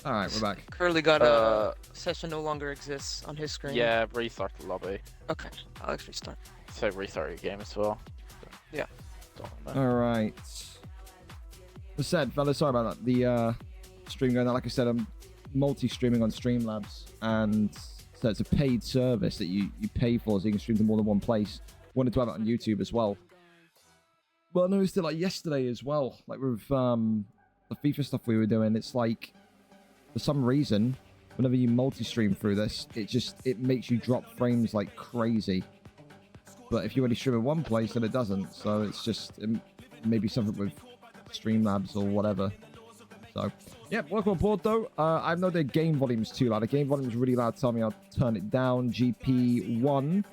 All right, we're back. Curly got a session no longer exists on his screen. Yeah, restart the lobby. Okay, I'll actually start. So restart your game as well. Yeah. All right. As said, fellas, sorry about that. The stream going on. Like I said, I'm multi-streaming on Streamlabs, and so it's a paid service that you pay for, so you can stream to more than one place. Wanted to have it on YouTube as well. But I noticed it like yesterday as well. Like with the FIFA stuff we were doing, it's like for some reason, whenever you multi-stream through this, it makes you drop frames like crazy. But if you only stream in one place, then it doesn't. So it's just maybe something with Streamlabs or whatever. So yeah, welcome aboard though. I know their game volume's too loud. The game volume's really loud. Tell me I'll turn it down. GP1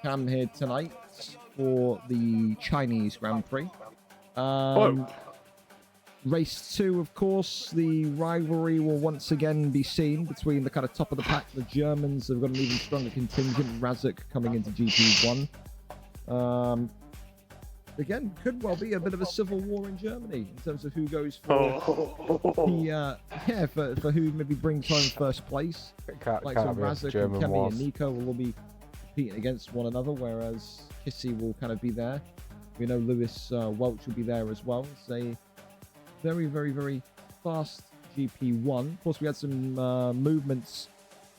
cam here tonight for the Chinese Grand Prix. Race 2, of course, the rivalry will once again be seen between the kind of top of the pack. The Germans have got an even stronger contingent. Razak coming into GP1. Again, could well be a bit of a civil war in Germany in terms of who goes for for who maybe brings home first place. Like so Razak and Kemi and Nico will all be competing against one another, whereas Kissy will kind of be there. We know Lewis Welch will be there as well. It's a very, very, very fast GP1. Of course, we had some movements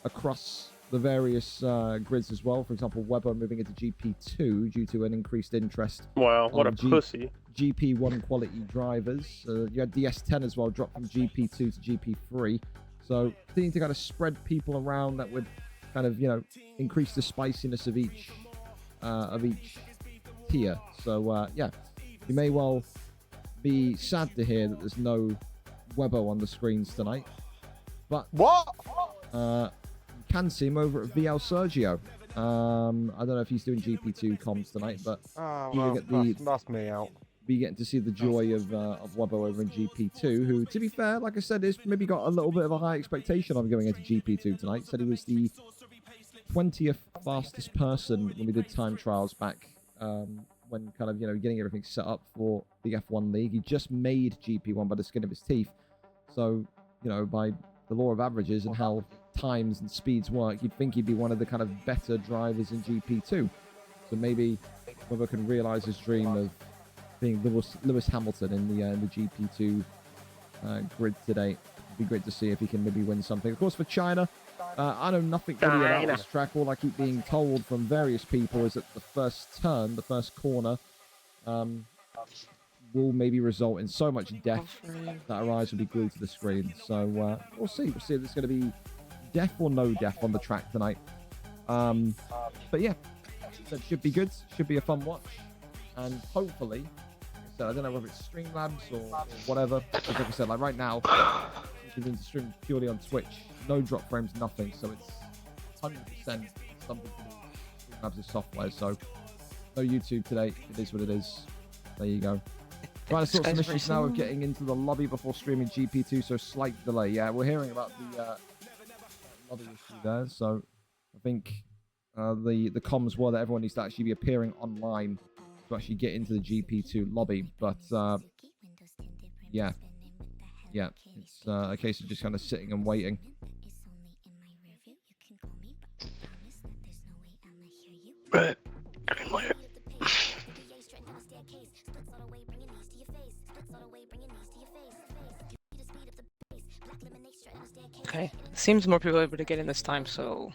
across the various grids as well. For example, Webber moving into GP2 due to an increased interest. Wow, what a pussy. GP1 quality drivers. You had DS10 as well, drop from GP2 to GP3. So continuing to kind of spread people around that would kind of, increase the spiciness of each tier. So yeah, you may well be sad to hear that there's no Webbo on the screens tonight, but you can see him over at VL Sergio. I don't know if he's doing GP2 comms tonight, but that's me out. Be getting to see the joy of Webbo over in GP2, who, to be fair, like I said, is maybe got a little bit of a high expectation on going into GP2 tonight. Said he was the 20th fastest person when we did time trials back when kind of, getting everything set up for the F1 League. He just made GP1 by the skin of his teeth. So, by the law of averages and how times and speeds work, you'd think he'd be one of the kind of better drivers in GP2. So maybe Webber can realise his dream of being Lewis Hamilton in the GP2 grid today. It'd be great to see if he can maybe win something. Of course, for China, I know nothing really about this track. All I keep being told from various people is that the first turn, the first corner, will maybe result in so much death that our eyes will be glued to the screen. So we'll see. We'll see if there's going to be death or no death on the track tonight. But yeah, that should be good. Should be a fun watch. And hopefully, so I don't know whether it's Streamlabs or whatever. Because like I said, like right now, you can stream purely on Twitch. No drop frames, nothing. So it's 100% something to do with Streamlabs' software. So no YouTube today. It is what it is. There you go. Trying to sort some issues now of getting into the lobby before streaming GP2. So slight delay. Yeah, we're hearing about the lobby issue there. So I think the comms were that everyone needs to actually be appearing online to actually get into the GP2 lobby. But yeah, it's a case of just kind of sitting and waiting. Right. Okay, seems more people are able to get in this time, so...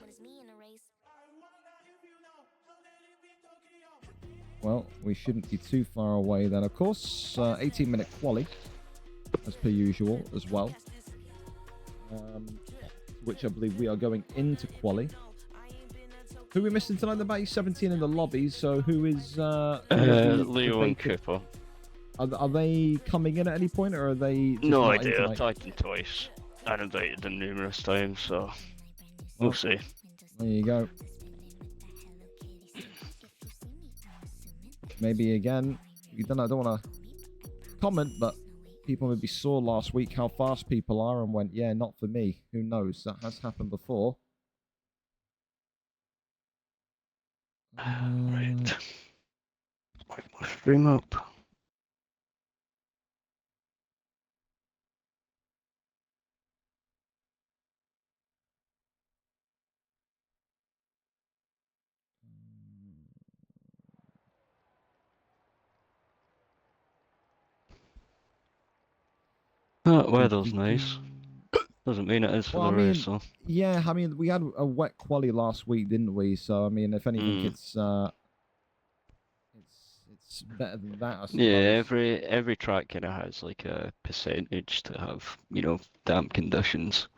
Well, we shouldn't be too far away then, of course. 18-minute quali, as per usual, as well. Which I believe we are going into quali. Who are we missing tonight? About 17 in the lobby, so who is... Leo and Cooper. Are they coming in at any point, or are they... No idea, I've tried them twice. I've invited them numerous times, so... We'll see. There you go. Maybe again, I don't want to comment, but people maybe saw last week how fast people are and went, yeah, not for me. Who knows? That has happened before. Right. Quick, stream up. That weather's nice. Doesn't mean it is for Well, I the race, mean, though. yeah, I mean, we had a wet quali last week, didn't we? So, I mean, if anything, Mm. it's better than that, I Yeah, suppose. every track kind of has like a percentage to have, damp conditions.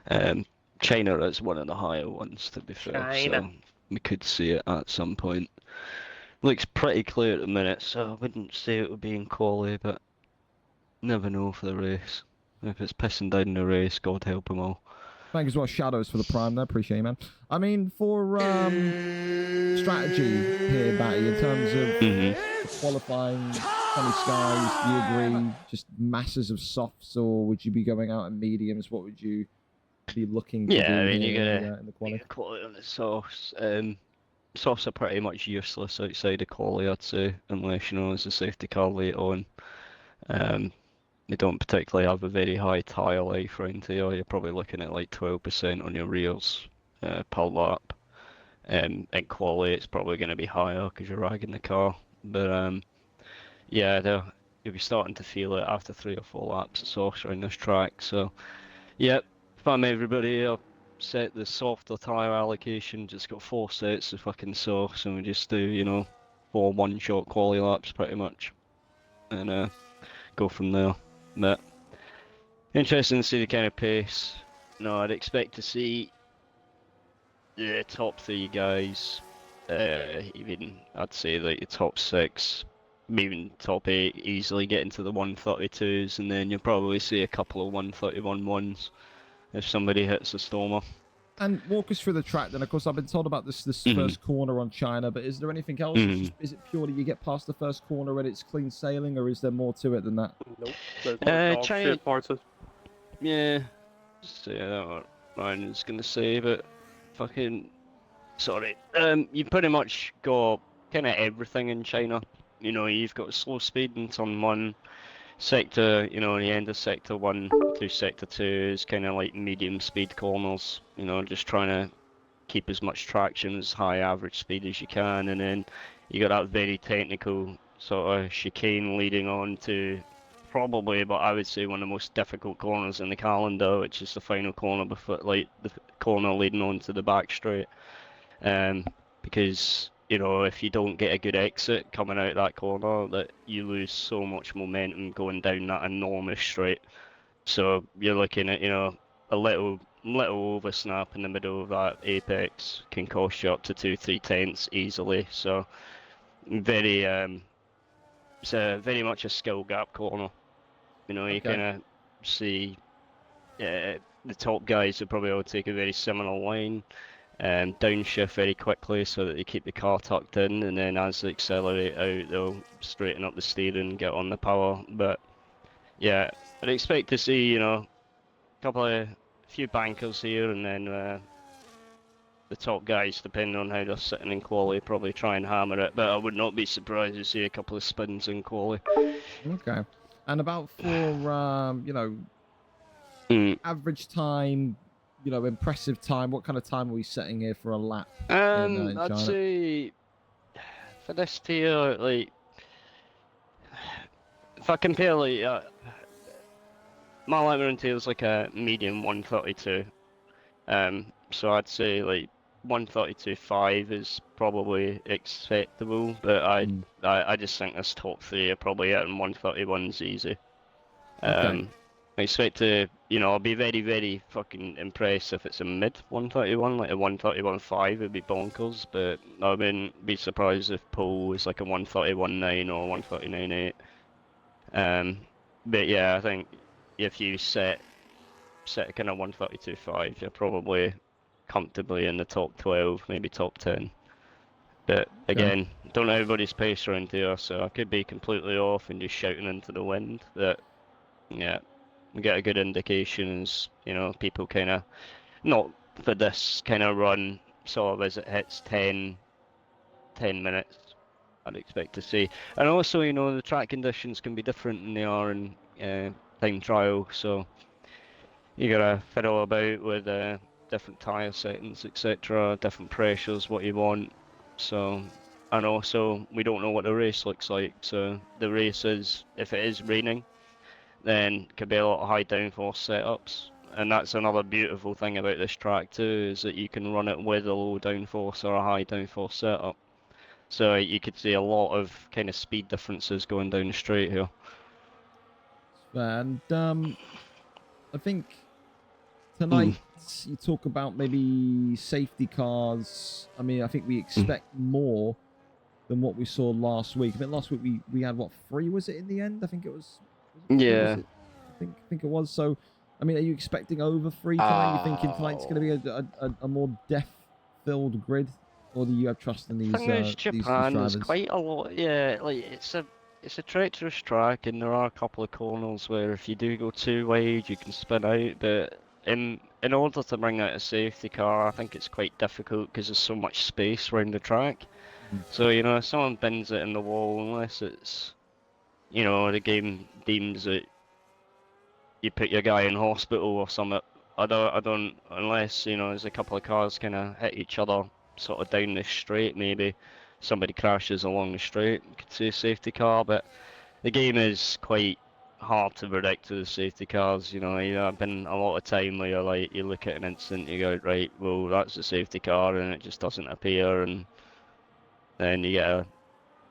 Um, China is one of the higher ones, to be fair, so we could see it at some point. Looks pretty clear at the minute, so I wouldn't say it would be in quali, but never know for the race. If it's pissing down the race, God help them all. Thank you as well, Shadows, for the prime there. Appreciate you, man. I mean, for strategy here, Batty, in terms of qualifying, sunny skies, do you agree? Just masses of softs, or would you be going out in mediums? What would you be looking to Yeah, I do mean, here in the quali? you gotta quality on the sauce. Softs are pretty much useless outside of quali, I'd say, unless, there's a safety car later on. They don't particularly have a very high tyre life around here. You're probably looking at like 12% on your rears per lap. In quali, it's probably going to be higher because you're ragging the car. But yeah, you'll be starting to feel it after 3 or 4 laps of sauce around this track. So, yep, if I'm everybody, I'll set the softer tyre allocation. Just got 4 sets of fucking sauce, and we just do, 4 one-shot quali laps pretty much, and go from there. But interesting to see the kind of pace. No, I'd expect to see the top 3 guys, even I'd say like the top 6, even top 8, easily get into the 132s, and then you'll probably see a couple of 131 ones if somebody hits a stormer. And walk us through the track then. Of course, I've been told about this first corner on China, but is there anything else? Is it purely you get past the first corner and it's clean sailing, or is there more to it than that? Nope. There's no dog China, shit parts of. yeah, so yeah, I don't know what Ryan's gonna say, but fucking sorry. You pretty much got kind of everything in China. You've got slow speed in turn 1, sector, the end of sector 1 through sector 2 is kind of like medium speed corners, just trying to keep as much traction as high average speed as you can, and then you got that very technical sort of chicane leading on to probably, but I would say one of the most difficult corners in the calendar, which is the final corner before, like the corner leading on to the back straight. Because if you don't get a good exit coming out that corner, that you lose so much momentum going down that enormous straight. So you're looking at a little over snap in the middle of that apex can cost you up to 2-3 tenths easily. So very it's very much a skill gap corner. You kind of see the top guys will probably all take a very similar line. Downshift very quickly so that they keep the car tucked in, and then as they accelerate out, they'll straighten up the steering and get on the power. But yeah, I'd expect to see, a few bankers here, and then the top guys, depending on how they're sitting in quali, probably try and hammer it. But I would not be surprised to see a couple of spins in quali. Okay. And about for average time, impressive time. What kind of time are we setting here for a lap in China? I'd say for this tier, like if I compare like my lap round tier is like a medium 132. So I'd say like 132.5 is probably acceptable, but I just think this top 3 are probably hitting 131s easy. I expect to, I'll be very, very fucking impressed if it's a mid 131, like a 131.5 would be bonkers, but I wouldn't be surprised if pole is like a 131.9 or 139.8. But yeah, I think if you set kind of 132.5, you're probably comfortably in the top 12, maybe top 10. But again, don't know everybody's pace around here, so I could be completely off and just shouting into the wind. But yeah, we get a good indication as people kind of not for this kind of run, sort of as it hits 10 minutes. I'd expect to see, and also the track conditions can be different than they are in time trial, so you gotta fiddle about with different tyre settings, etc., different pressures, what you want. So, and also we don't know what the race looks like. So the race is, if it is raining, then could be a lot of high downforce setups. And that's another beautiful thing about this track too, is that you can run it with a low downforce or a high downforce setup. So you could see a lot of kind of speed differences going down the straight here. And I think tonight you talk about maybe safety cars. I mean, I think we expect more than what we saw last week. I mean, last week we had what, 3 was it in the end? I think it was. Yeah. Was it? I think it was. So, I mean, are you expecting over 3 tonight? Are you thinking tonight's going to be a more death-filled grid, or do you have trust in these? I think there's Japan. These There's quite a lot. Yeah, like it's a treacherous track, and there are a couple of corners where if you do go too wide, you can spin out. But in order to bring out a safety car, I think it's quite difficult because there's so much space around the track. So you know, if someone bends it in the wall, unless it's, you know, the game deems that you put your guy in hospital or something. I don't, unless, you know, there's a couple of cars kind of hit each other sort of down the straight, maybe somebody crashes along the straight, you could see a safety car, but the game is quite hard to predict with the safety cars, you know. I've been a lot of time where you're like, you look at an incident, you go, right, well, that's a safety car, and it just doesn't appear, and then you get a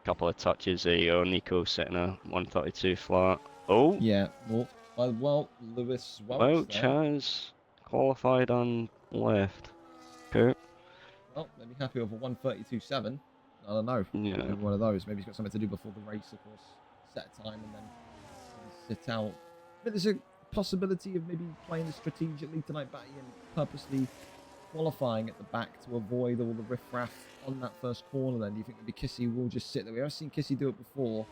couple of touches, there you go, Nico sitting a 132 flat. Oh! Yeah, well, Lewis Welch has qualified on left. Okay. Well, they'd be happy with a 132.7. I don't know. Yeah. Maybe one of those. Maybe he's got something to do before the race, of course. Set a time and then sit out. But there's a possibility of maybe playing strategically tonight, Batty, and purposely qualifying at the back to avoid all the riffraff on that first corner. Then do you think maybe Kissy will just sit there? We have seen Kissy do it before.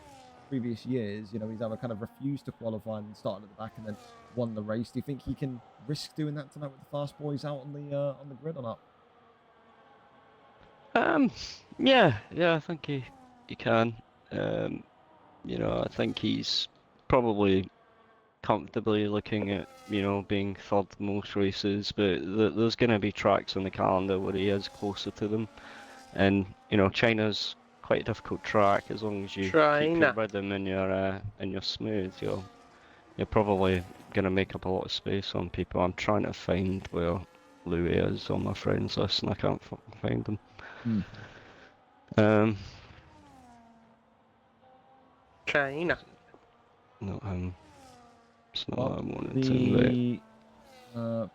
Previous years, you know, he's either kind of refused to qualify and started at the back and then won the race. Do you think he can risk doing that tonight with the fast boys out on the grid or not? Yeah, I think he can. You know, I think he's probably comfortably looking at, you know, being third most races, but there's going to be tracks on the calendar where he is closer to them, and you know, China's quite a difficult track. As long as you keep your rhythm and you're smooth, you're probably gonna make up a lot of space on people. I'm trying to find where Louis is on my friends list, and I can't find him. China. Not him. It's not Well, him wanting to invite.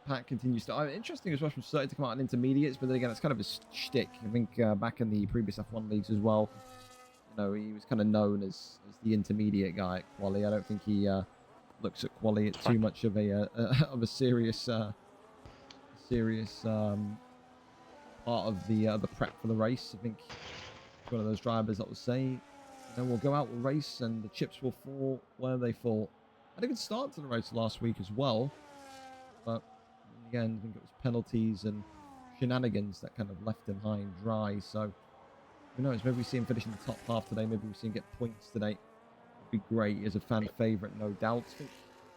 Pat continues to. Interesting as well from starting to come out in intermediates, but then again, it's kind of a shtick. I think back in the previous F1 leagues as well, you know, he was kind of known as the intermediate guy at quali. I don't think he looks at quali at too much of a serious part of the prep for the race. I think he's one of those drivers that will say, you know, we'll go out, we'll race, and the chips will fall where they fall. Had a good start to the race last week as well. But again, I think it was penalties and shenanigans that kind of left him high and dry. So who knows? Maybe we see him finish in the top half today. Maybe we see him get points today. It'd be great. He is a fan favourite, no doubt.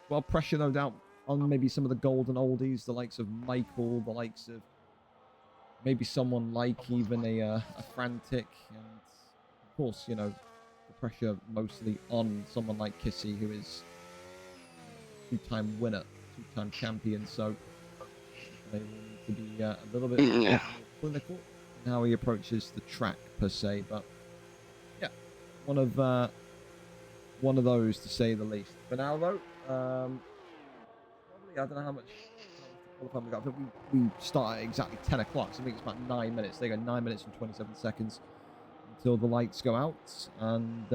Well, pressure, no doubt, on maybe some of the golden oldies, the likes of Michael, the likes of maybe someone like even a Frantic, and of course, you know, the pressure mostly on someone like Kissy, who is a 2-time winner. 2-time champion, so they will need to be a little bit more clinical in how he approaches the track per se. But yeah, one of those to say the least. For now, though, probably I don't know how much qualifying we got. I think we start at exactly 10 o'clock, so I think it's about 9 minutes. They go 9 minutes and 27 seconds until the lights go out, and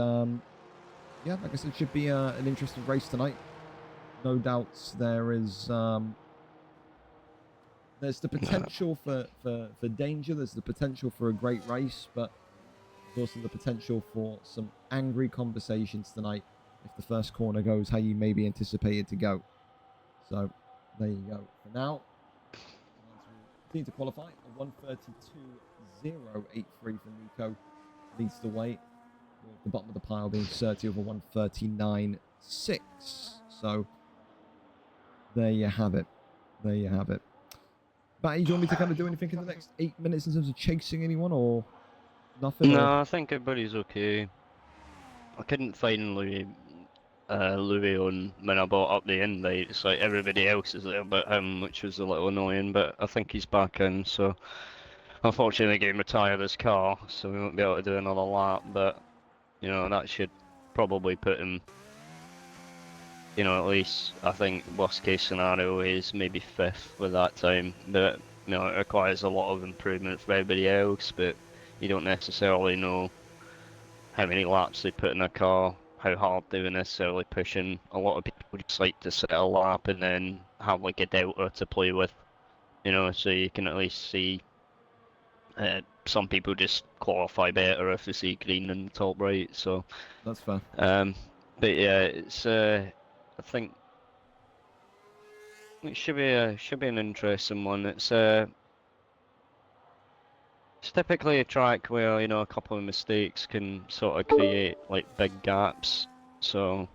yeah, like I said, it should be an interesting race tonight. No doubts there is there's the potential for danger, there's the potential for a great race, but there's also the potential for some angry conversations tonight if the first corner goes how you maybe anticipated to go. So there you go. For now, continue to qualify. A 132.083 for Nico leads the way. At the bottom of the pile being Serti over 139.6. So there you have it. There you have it. Batty, do you want me to kind of do anything in the next 8 minutes in terms of chasing anyone or nothing? No, or? I think everybody's okay. I couldn't find Louis Louis on when I bought up the invite. It's like everybody else is there but him, which was a little annoying. But I think he's back in. So unfortunately, they gave him retired his car, so we won't be able to do another lap. But you know that should probably put him. You know, at least I think worst case scenario is maybe 5th with that time. But you know, it requires a lot of improvement for everybody else. But you don't necessarily know how many laps they put in a car, how hard they were necessarily pushing. A lot of people just like to set a lap and then have like a delta to play with, you know, so you can at least see. Some people just qualify better if they see green in the top right. So That's fair. but yeah, it's I think it should be an interesting one. It's typically a track where, you know, a couple of mistakes can sort of create like big gaps. So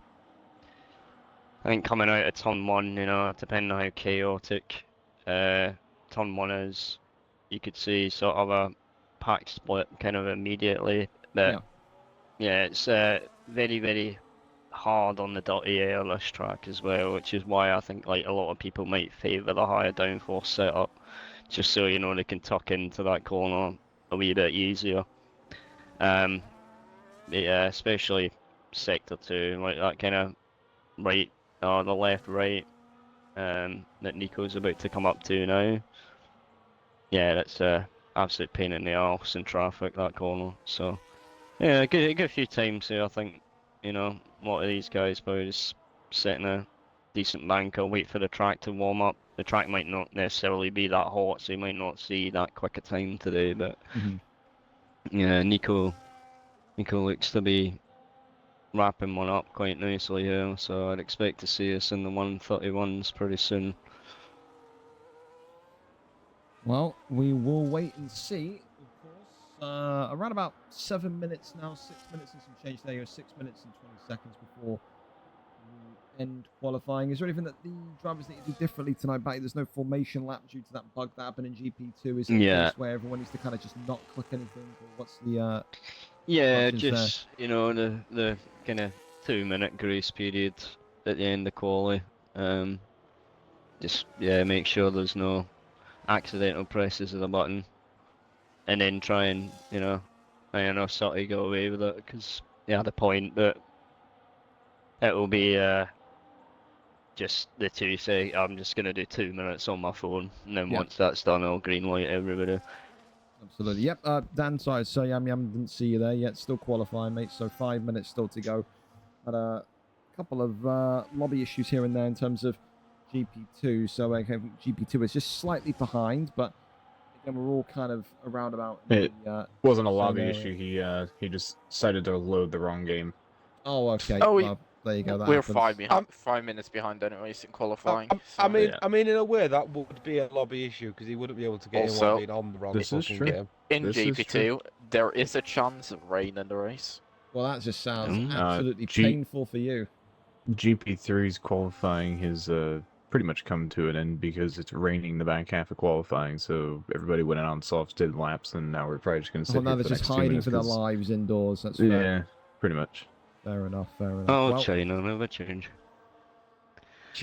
I think coming out of turn 1, you know, depending on how chaotic turn 1 is, you could see sort of a pack split kind of immediately. But yeah, it's very, very hard on the dirty air this track as well, which is why I think like a lot of people might favour the higher downforce setup, just so, you know, they can tuck into that corner a wee bit easier. Yeah, especially sector 2, like that kind of right, or the left right, that Nico's about to come up to now. Yeah, that's a absolute pain in the arse in traffic, that corner. So yeah, a good few times here. I think, you know, a lot of these guys probably just sit in a decent banker, wait for the track to warm up. The track might not necessarily be that hot, so you might not see that quick a time today. But yeah, Nico looks to be wrapping one up quite nicely here, so I'd expect to see us in the 131s pretty soon. Well, we will wait and see, of course. Around about 7 minutes now, 6 minutes and some change there. 6 minutes and 20 seconds before we end qualifying. Is there anything that the drivers need to do differently tonight, Batty? There's no formation lap due to that bug that happened in GP2. Is it a case where everyone needs to kind of just not click anything? Or what's the yeah, just there? You know, the kind of 2-minute grace period at the end of quali. Just make sure there's no accidental presses of the button, and then try and, you know, I don't know, sort of go away with it, because they had a point, but it will be just the 2 say, I'm just going to do 2 minutes on my phone, and then once that's done, I'll green light everybody. Absolutely. Yep. Dan, sorry, so Yam didn't see you there yet. Still qualifying, mate. So 5 minutes still to go. Had a couple of lobby issues here and there in terms of GP2. So GP2 is just slightly behind, but again, we're all kind of around about. It wasn't a lobby issue. He just decided to load the wrong game. Oh, okay. Oh, well, there you go. We're 5 minutes behind anyways in qualifying. I mean, in a way, that would be a lobby issue because he wouldn't be able to get Also, in on the wrong this is true. game. In GP2, there is a chance of rain in the race. Well, that just sounds absolutely painful for you. GP3's qualifying has pretty much come to an end because it's raining the back half of qualifying, so everybody went out on softs, did laps, and now we're probably just going to sit here now for they're the just next 2 hiding minutes for their lives indoors. That's fair. Yeah, pretty much. Fair enough. Oh, well, China, never change.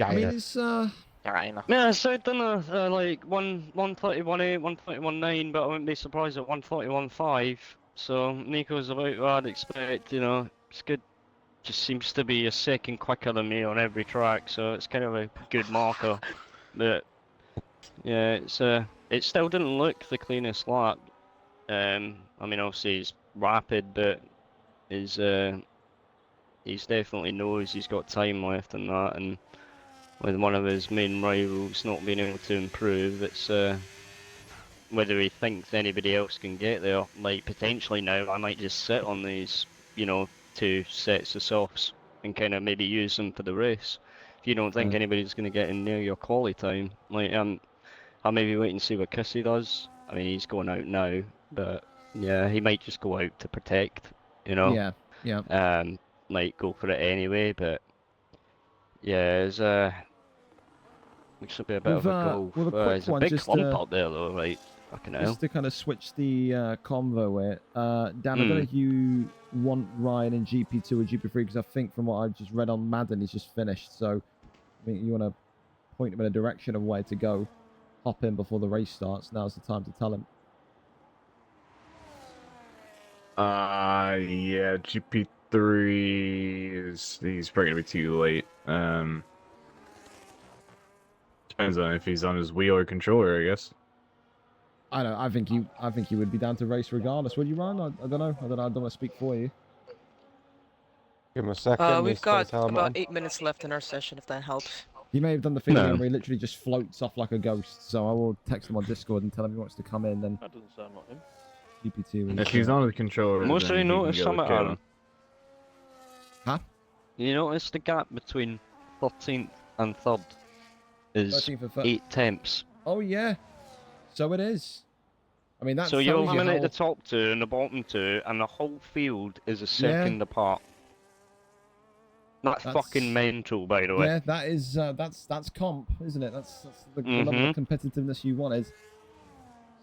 I mean, it's Yeah, so I've done like 131.8, 131.9, but I wouldn't be surprised at 131.5. So Nico's about what I'd expect. You know, it's good. Just seems to be a second quicker than me on every track, so it's kind of a good marker. But yeah, it still didn't look the cleanest lap. I mean, obviously he's rapid, but he's definitely knows he's got time left in that, and with one of his main rivals not being able to improve, it's whether he thinks anybody else can get there. Like, potentially now I might just sit on these, you know, 2 sets of softs and kind of maybe use them for the race. If you don't think anybody's going to get in near your quali time, like, I'll maybe wait and see what Kissy does. I mean, he's going out now, but yeah, he might just go out to protect, you know. Yeah. Might go for it anyway, but yeah, it's looks to be a bit of a goal. with a quick There's a one, big just, clump up there though, right? Fucking hell. Just to kind of switch the convo here, Dan, I don't know Hmm. if you want Ryan in GP2 or GP3, because I think from what I've just read on Madden, he's just finished. So I think you want to point him in a direction of where to go. Hop in before the race starts. Now's the time to tell him. Yeah, GP3 he's probably gonna be too late. Depends on if he's on his wheel or controller, I guess. I don't know. I think he would be down to race regardless. Would you, Ryan? I don't know. I don't want to speak for you. Give him a second. We've he's got his got helmet about on. 8 minutes left in our session, if that helps. He may have done the thing No. again where he literally just floats off like a ghost. So I will text him on Discord and tell him he wants to come in. Then That doesn't sound like him. GP2. If he's on the controller, Most then of you he can noticed go something, with Kevin. Aaron? Huh? You notice the gap between 13th and 3rd is 13th and 3rd. 8 temps. Oh yeah. So it is. I mean that's So you tells you eliminate how... the top 2 and the bottom 2, and the whole field is a second apart. That's fucking mental, by the way. Yeah, that is that's comp, isn't it? That's the level of competitiveness you wanted.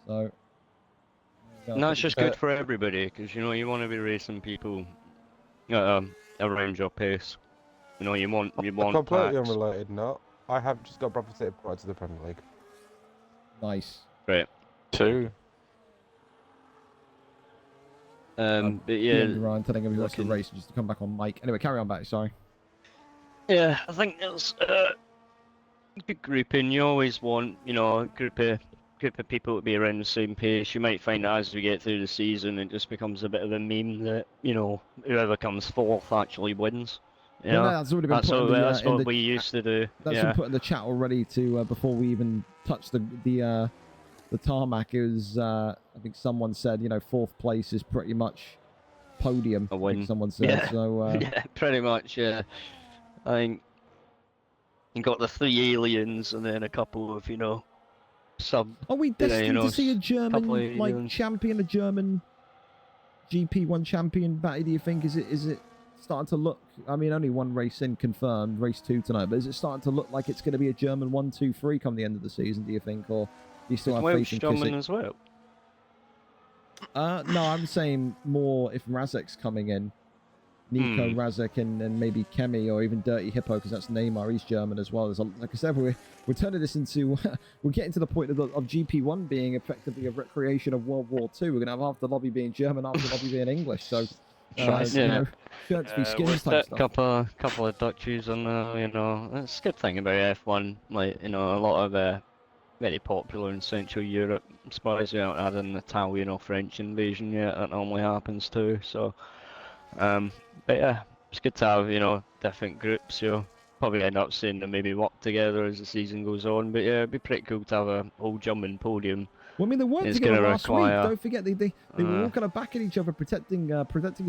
So. And that's just good for everybody, because you know you want to be racing people around your pace. You know you want A completely packs. unrelated note. I have just got Bradford City promoted to the Premier League. Nice. Right. 2. But Yeah, yeah, Ryan telling him he wants to looking- race just to come back on mic. Anyway, carry on back. Sorry. yeah, I think it's good grouping. You always want, you know, a group of people to be around the same pace. You might find that as we get through the season, it just becomes a bit of a meme that, you know, whoever comes fourth actually wins. You Well, know? no, that's already been That's put in the, that's in what the, we used to do. That's Yeah. been put in the chat already to before we even touched the tarmac. It was I think someone said, you know, 4th place is pretty much podium. A I think win. someone said. Yeah. So Yeah, pretty much. Yeah. I think you got the 3 aliens and then a couple of, you know, sub. are we destined to see a couple German of like aliens. champion, a German GP1 champion? Batty, do you think is it starting to look? I mean, only one race in confirmed, race 2 tonight, but is it starting to look like it's going to be a German 1, 2, 3 come the end of the season? Do you think, or do you still have Welsh faith in German Kissick? as well. No, I'm saying more if Razek's coming in. Nico, Razek, and maybe Kemi, or even Dirty Hippo, because that's Neymar. He's German as well. Like I said, we're turning this into... we're getting to the point of GP1 being effectively a recreation of World War II. We're going to have half the lobby being German, half the lobby being English. So, you know, shirts be skins With type a stuff. couple of Dutchies on there, you know. That's a good thing about F1. Like, you know, a lot of very popular in Central Europe. I'm surprised we haven't had an Italian or French invasion yet. That normally happens too. So, but yeah, it's good to have, you know, different groups. You'll probably end up seeing them maybe work together as the season goes on. But yeah, it'd be pretty cool to have a whole German podium. Well, I mean, they worked It's together gonna last week. require- Don't forget, they were all kind of backing each other, protecting each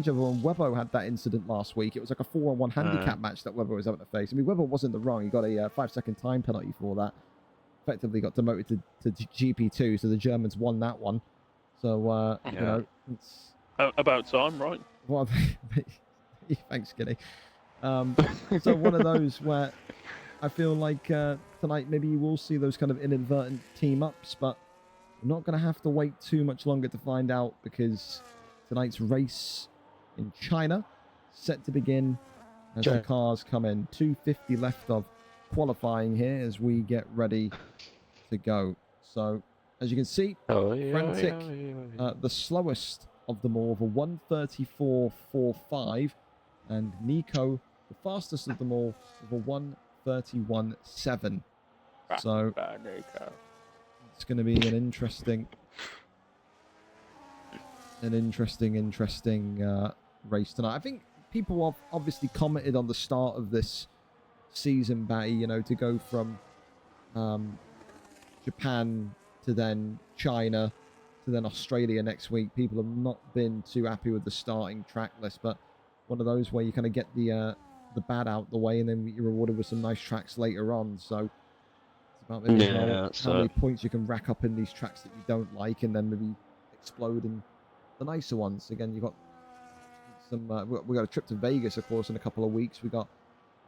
other. And Webbo had that incident last week. It was like a 4-on-1 handicap match that Webbo was having to face. I mean, Webbo wasn't the wrong. He got a 5-second time penalty for that. Effectively got demoted to GP2, so the Germans won that one. So, you know, it's... About time, right? Well, thanks, Skinny. So one of those where I feel like tonight maybe you will see those kind of inadvertent team-ups, but we're not going to have to wait too much longer to find out, because tonight's race in China set to begin as the cars come in. 250 left of qualifying here as we get ready to go. So, as you can see, Frantic, the slowest of them all, for 1:34.45, and Nico, the fastest of them all, for 1:31.7. So it's going to be an interesting race tonight. I think people have obviously commented on the start of this season, Batty, you know, to go from Japan to then China to then Australia next week. People have not been too happy with the starting track list, but one of those where you kind of get the bad out the way and then you're rewarded with some nice tracks later on. So it's about maybe how many points you can rack up in these tracks that you don't like, and then maybe explode in the nicer ones. Again, you've got some we got a trip to Vegas, of course, in a couple of weeks. We got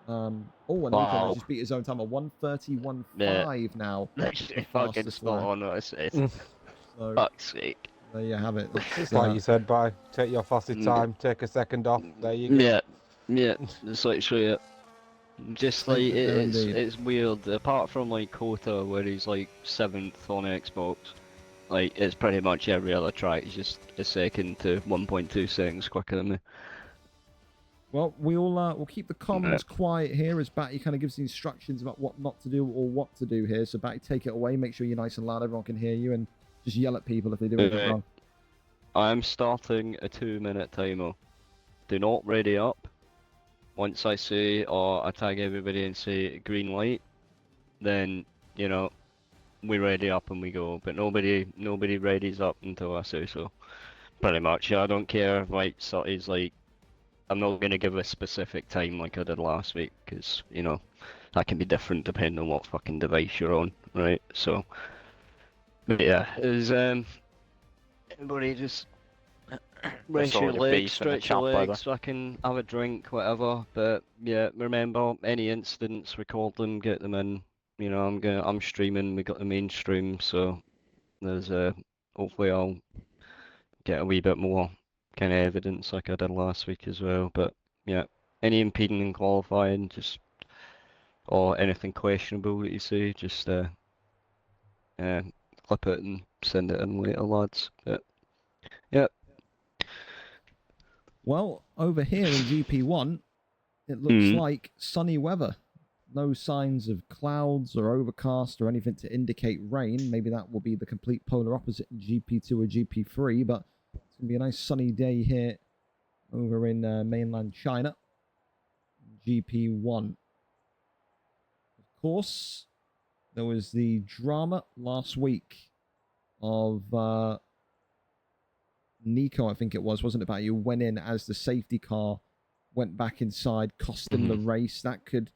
and Nico just beat his own time at 1:31.5 now. That's fucking spot on. What I said. So So Fuck's sake. there you have it. It's like you said, bye. Take your fastest time, take a second off. There you go. Yeah, it's literally it. Just like Statement there it's indeed. it's weird. Apart from like Kota, where he's like 7th on Xbox, like it's pretty much every other track is just a second to 1.2 seconds quicker than me. Well, we'll keep the comms quiet here as Batty kind of gives the instructions about what not to do or what to do here. So Batty, take it away. Make sure you're nice and loud. Everyone can hear you, and just yell at people if they do anything wrong. I'm starting a 2-minute timer. Do not ready up. Once I say, or I tag everybody and say green light, then you know we ready up and we go. But nobody readies up until I say so. Pretty much. Yeah, I don't care if like so it's like. I'm not going to give a specific time like I did last week, because, you know, that can be different depending on what fucking device you're on, right? So, but yeah, everybody just rest your already legs, beef in the stretch chat, your by the way. legs, fucking have a drink, whatever. But yeah, remember, any incidents, record them, get them in. You know, I'm streaming, we got the main stream, so there's hopefully I'll get a wee bit more kind of evidence like I did last week as well. But yeah, any impeding in qualifying, just or anything questionable that you see, just clip it and send it in later, lads. But yeah. Well, over here in GP1, it looks like sunny weather. No signs of clouds or overcast or anything to indicate rain. Maybe that will be the complete polar opposite in GP2 or GP3, but it's going to be a nice sunny day here over in mainland China. GP1. Of course, there was the drama last week of Nico, I think it was, wasn't it, about you went in as the safety car, went back inside, cost him the race. That could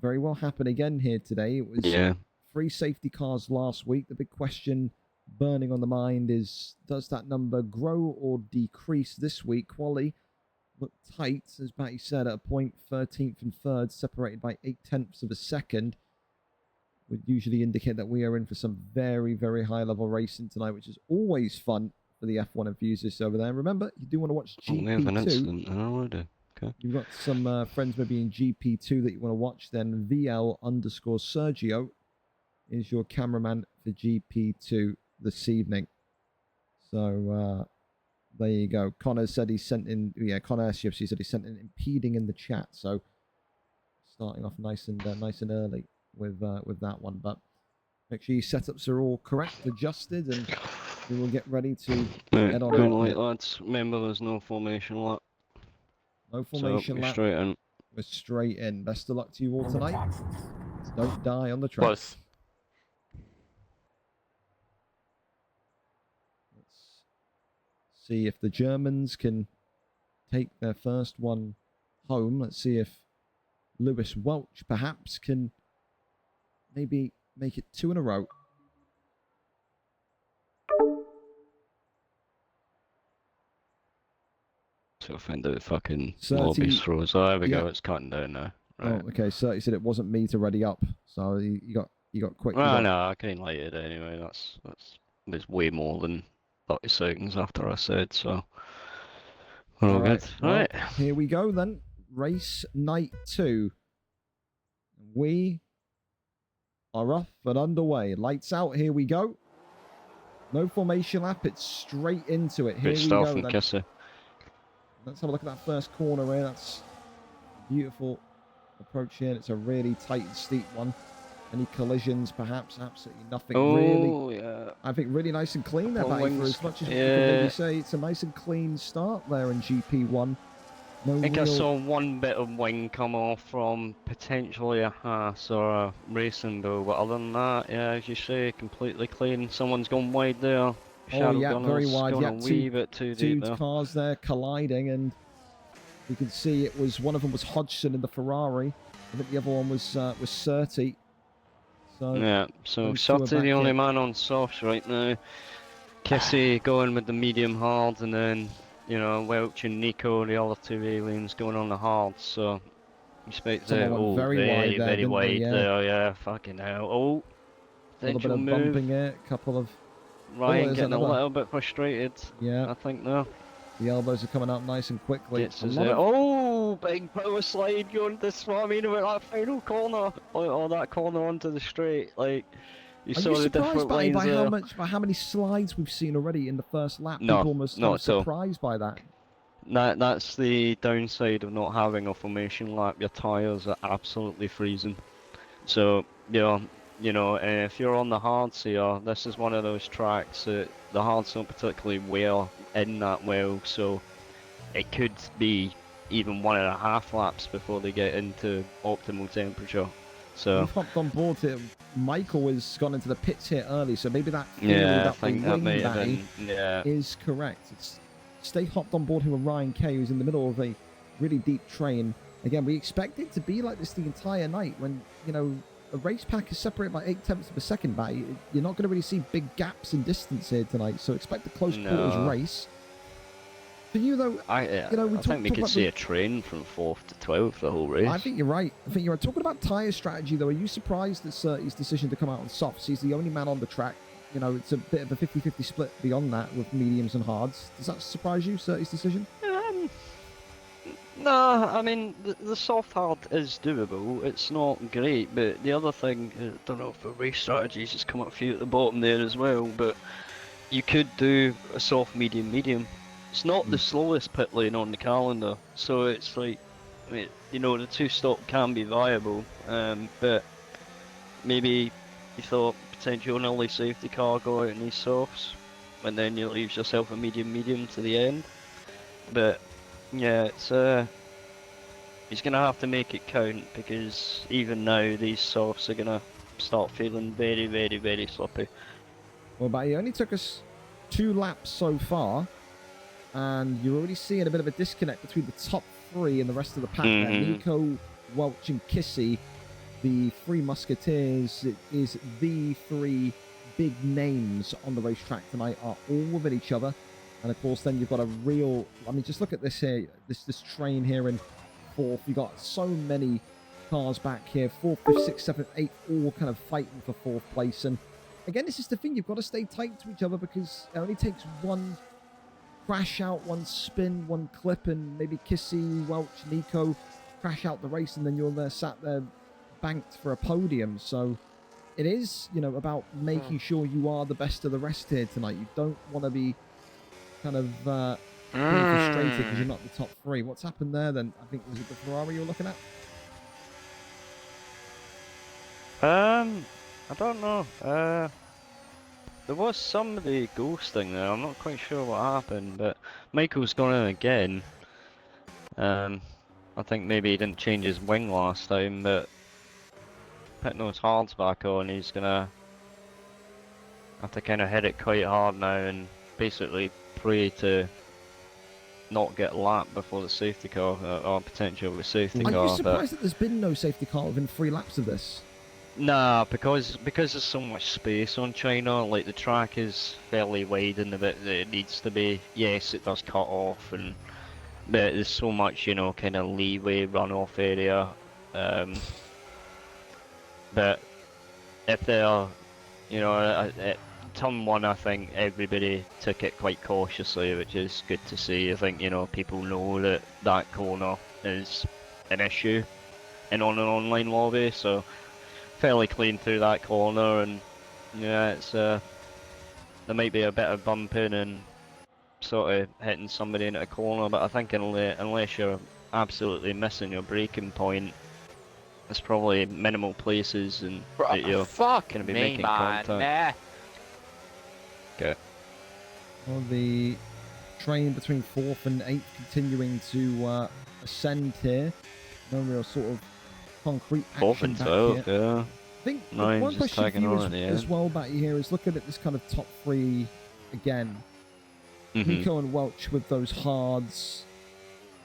very well happen again here today. It was 3 safety cars last week. The big question burning on the mind is, does that number grow or decrease this week? Quali looked tight, as Batty said, at a point, 13th and 3rd, separated by 0.8 of a second. Would usually indicate that we are in for some very, very high-level racing tonight, which is always fun for the F1 enthusiasts over there. And remember, you do want to watch GP2. We have an incident already. Okay. You've got some friends maybe in GP2 that you want to watch, then VL_Sergio is your cameraman for GP2 this evening. So there you go. Connor said he sent in, Connor SUFC said he sent in impeding in the chat. So starting off nice and early with that one. But make sure your setups are all correct, adjusted, and we will get ready to head on Green out. light, lads. Remember, there's no formation lap. No formation lap. Straight in. We're straight in. Best of luck to you all tonight. Don't die on the track. Close. Let's see if the Germans can take their first one home. Let's see if Lewis Welch perhaps can maybe make it 2 in a row. So offend the fucking lobbies throws. Oh, there we go. It's cutting down now. Right. Oh, okay. So he said it wasn't me to ready up. So you got quick. Well, no, I can light it anyway. There's way more than 30 seconds after I said so. All good. Well, Right. Here we go then. Race night 2. We are off and underway. Lights out. Here we go. No formation lap. It's straight into it. Here Good we stuff go from then. Kissy. Let's have a look at that first corner here. That's beautiful approach here. It's a really tight and steep one. Any collisions, perhaps? Absolutely nothing. Really, yeah. I think really nice and clean there, Batty, for as much as you can maybe say. It's a nice and clean start there in GP1. No I think I real... saw one bit of wing come off from potentially a Haas or a racing bull, but other than that, yeah, as you say, completely clean. Someone's gone wide there. Oh yeah, very wide. Gone Yeah, a wee bit too deep there. Cars there colliding, and you can see it was one of them was Hodgson in the Ferrari. I think the other one was Surtees. So yeah, so Surtees the only man on softs right now. Kissy going with the medium hard, and then Welch and Nico, the other 2 aliens, going on the hard. So respect there. Oh, very wide there. Yeah, fucking hell. Oh, a little bit of bumping it. A couple of Ryan there's getting a another. little bit frustrated. Yeah, I think now. the elbows are coming up nice and quickly. Gets A his, lot of- oh, big power slide going to what I mean about that final corner, or that corner onto the straight. Like you Are saw you the surprised different by lines how there. much, by how many slides we've seen already in the first lap? No, People almost kind not of at all. surprised by that. That's the downside of not having a formation lap. Your tires are absolutely freezing. So if you're on the hards here, this is one of those tracks that the hards don't particularly wear in that well. So it could be even 1.5 laps before they get into optimal temperature. So We've hopped on board here. Michael has gone into the pits here early, so maybe that theory yeah, I about the think that wing may have batty been is correct. It's Stay hopped on board here with Ryan Kay, who's in the middle of a really deep train. Again, we expect it to be like this the entire night when, a race pack is separated by 0.8 of a second by. You're not going to really see big gaps in distance here tonight, so expect a close quarters race. For you, though, I think we could see a train from 4th to 12th the whole race. I think you're right. I think you're right. Talking about tyre strategy, though, are you surprised at Surtees' decision to come out on softs? He's the only man on the track. It's a bit of a 50-50 split beyond that with mediums and hards. Does that surprise you, Surtees' decision? No, I mean, the soft hard is doable. It's not great, but the other thing, I don't know if the race strategies just come up for you at the bottom there as well, but you could do a soft medium medium. It's not the slowest pit lane on the calendar, so it's like, the 2-stop can be viable, but maybe you thought potentially an early safety car go out in these softs, and then you leave yourself a medium medium to the end. But yeah, he's gonna have to make it count, because even now these softs are gonna start feeling very, very, very sloppy. Well, but he only took us 2 laps so far, and you're already seeing a bit of a disconnect between the top 3 and the rest of the pack. There. Nico, Welch, and Kissy, the 3 musketeers, is the 3 big names on the racetrack tonight, are all within each other. And of course, then you've got a real, just look at this here, this train here in 4th. You've got so many cars back here, 4th, 5th, 6th, 7th, 8th, all kind of fighting for 4th place. And again, this is the thing, you've got to stay tight to each other, because it only takes one crash out, one spin, one clip, and maybe Kissy, Welch, Nico crash out the race, and then you're there sat there banked for a podium. So it is, about making sure you are the best of the rest here tonight. You don't want to be kind of being frustrated because you're not the top 3. What's happened there then? I think, was it the Ferrari you're looking at? I don't know. There was somebody ghosting there. I'm not quite sure what happened, but Michael's gone in again. I think maybe he didn't change his wing last time, but putting those hards back on, he's gonna have to kind of hit it quite hard now and basically pray to not get lapped before the safety car, or potential with safety car. Are you surprised that there's been no safety car within 3 laps of this? Nah, because there's so much space on China. Like, the track is fairly wide in the bit that it needs to be. Yes, it does cut off, but there's so much, kind of leeway runoff area. But if they are, at turn 1, I think everybody took it quite cautiously, which is good to see. I think, people know that corner is an issue on an online lobby, so fairly clean through that corner, and yeah, it's there might be a bit of bumping and sort of hitting somebody into a corner, but I think unless you're absolutely missing your braking point, there's probably minimal places and that you're gonna be making contact. Okay. Well, the train between 4th and 8th continuing to ascend here. No real sort of concrete action 4th and back 12th, here. yeah. I think No, one just question for tagging you on as well back here is looking at this kind of top 3 again. Nico and Welch with those hards.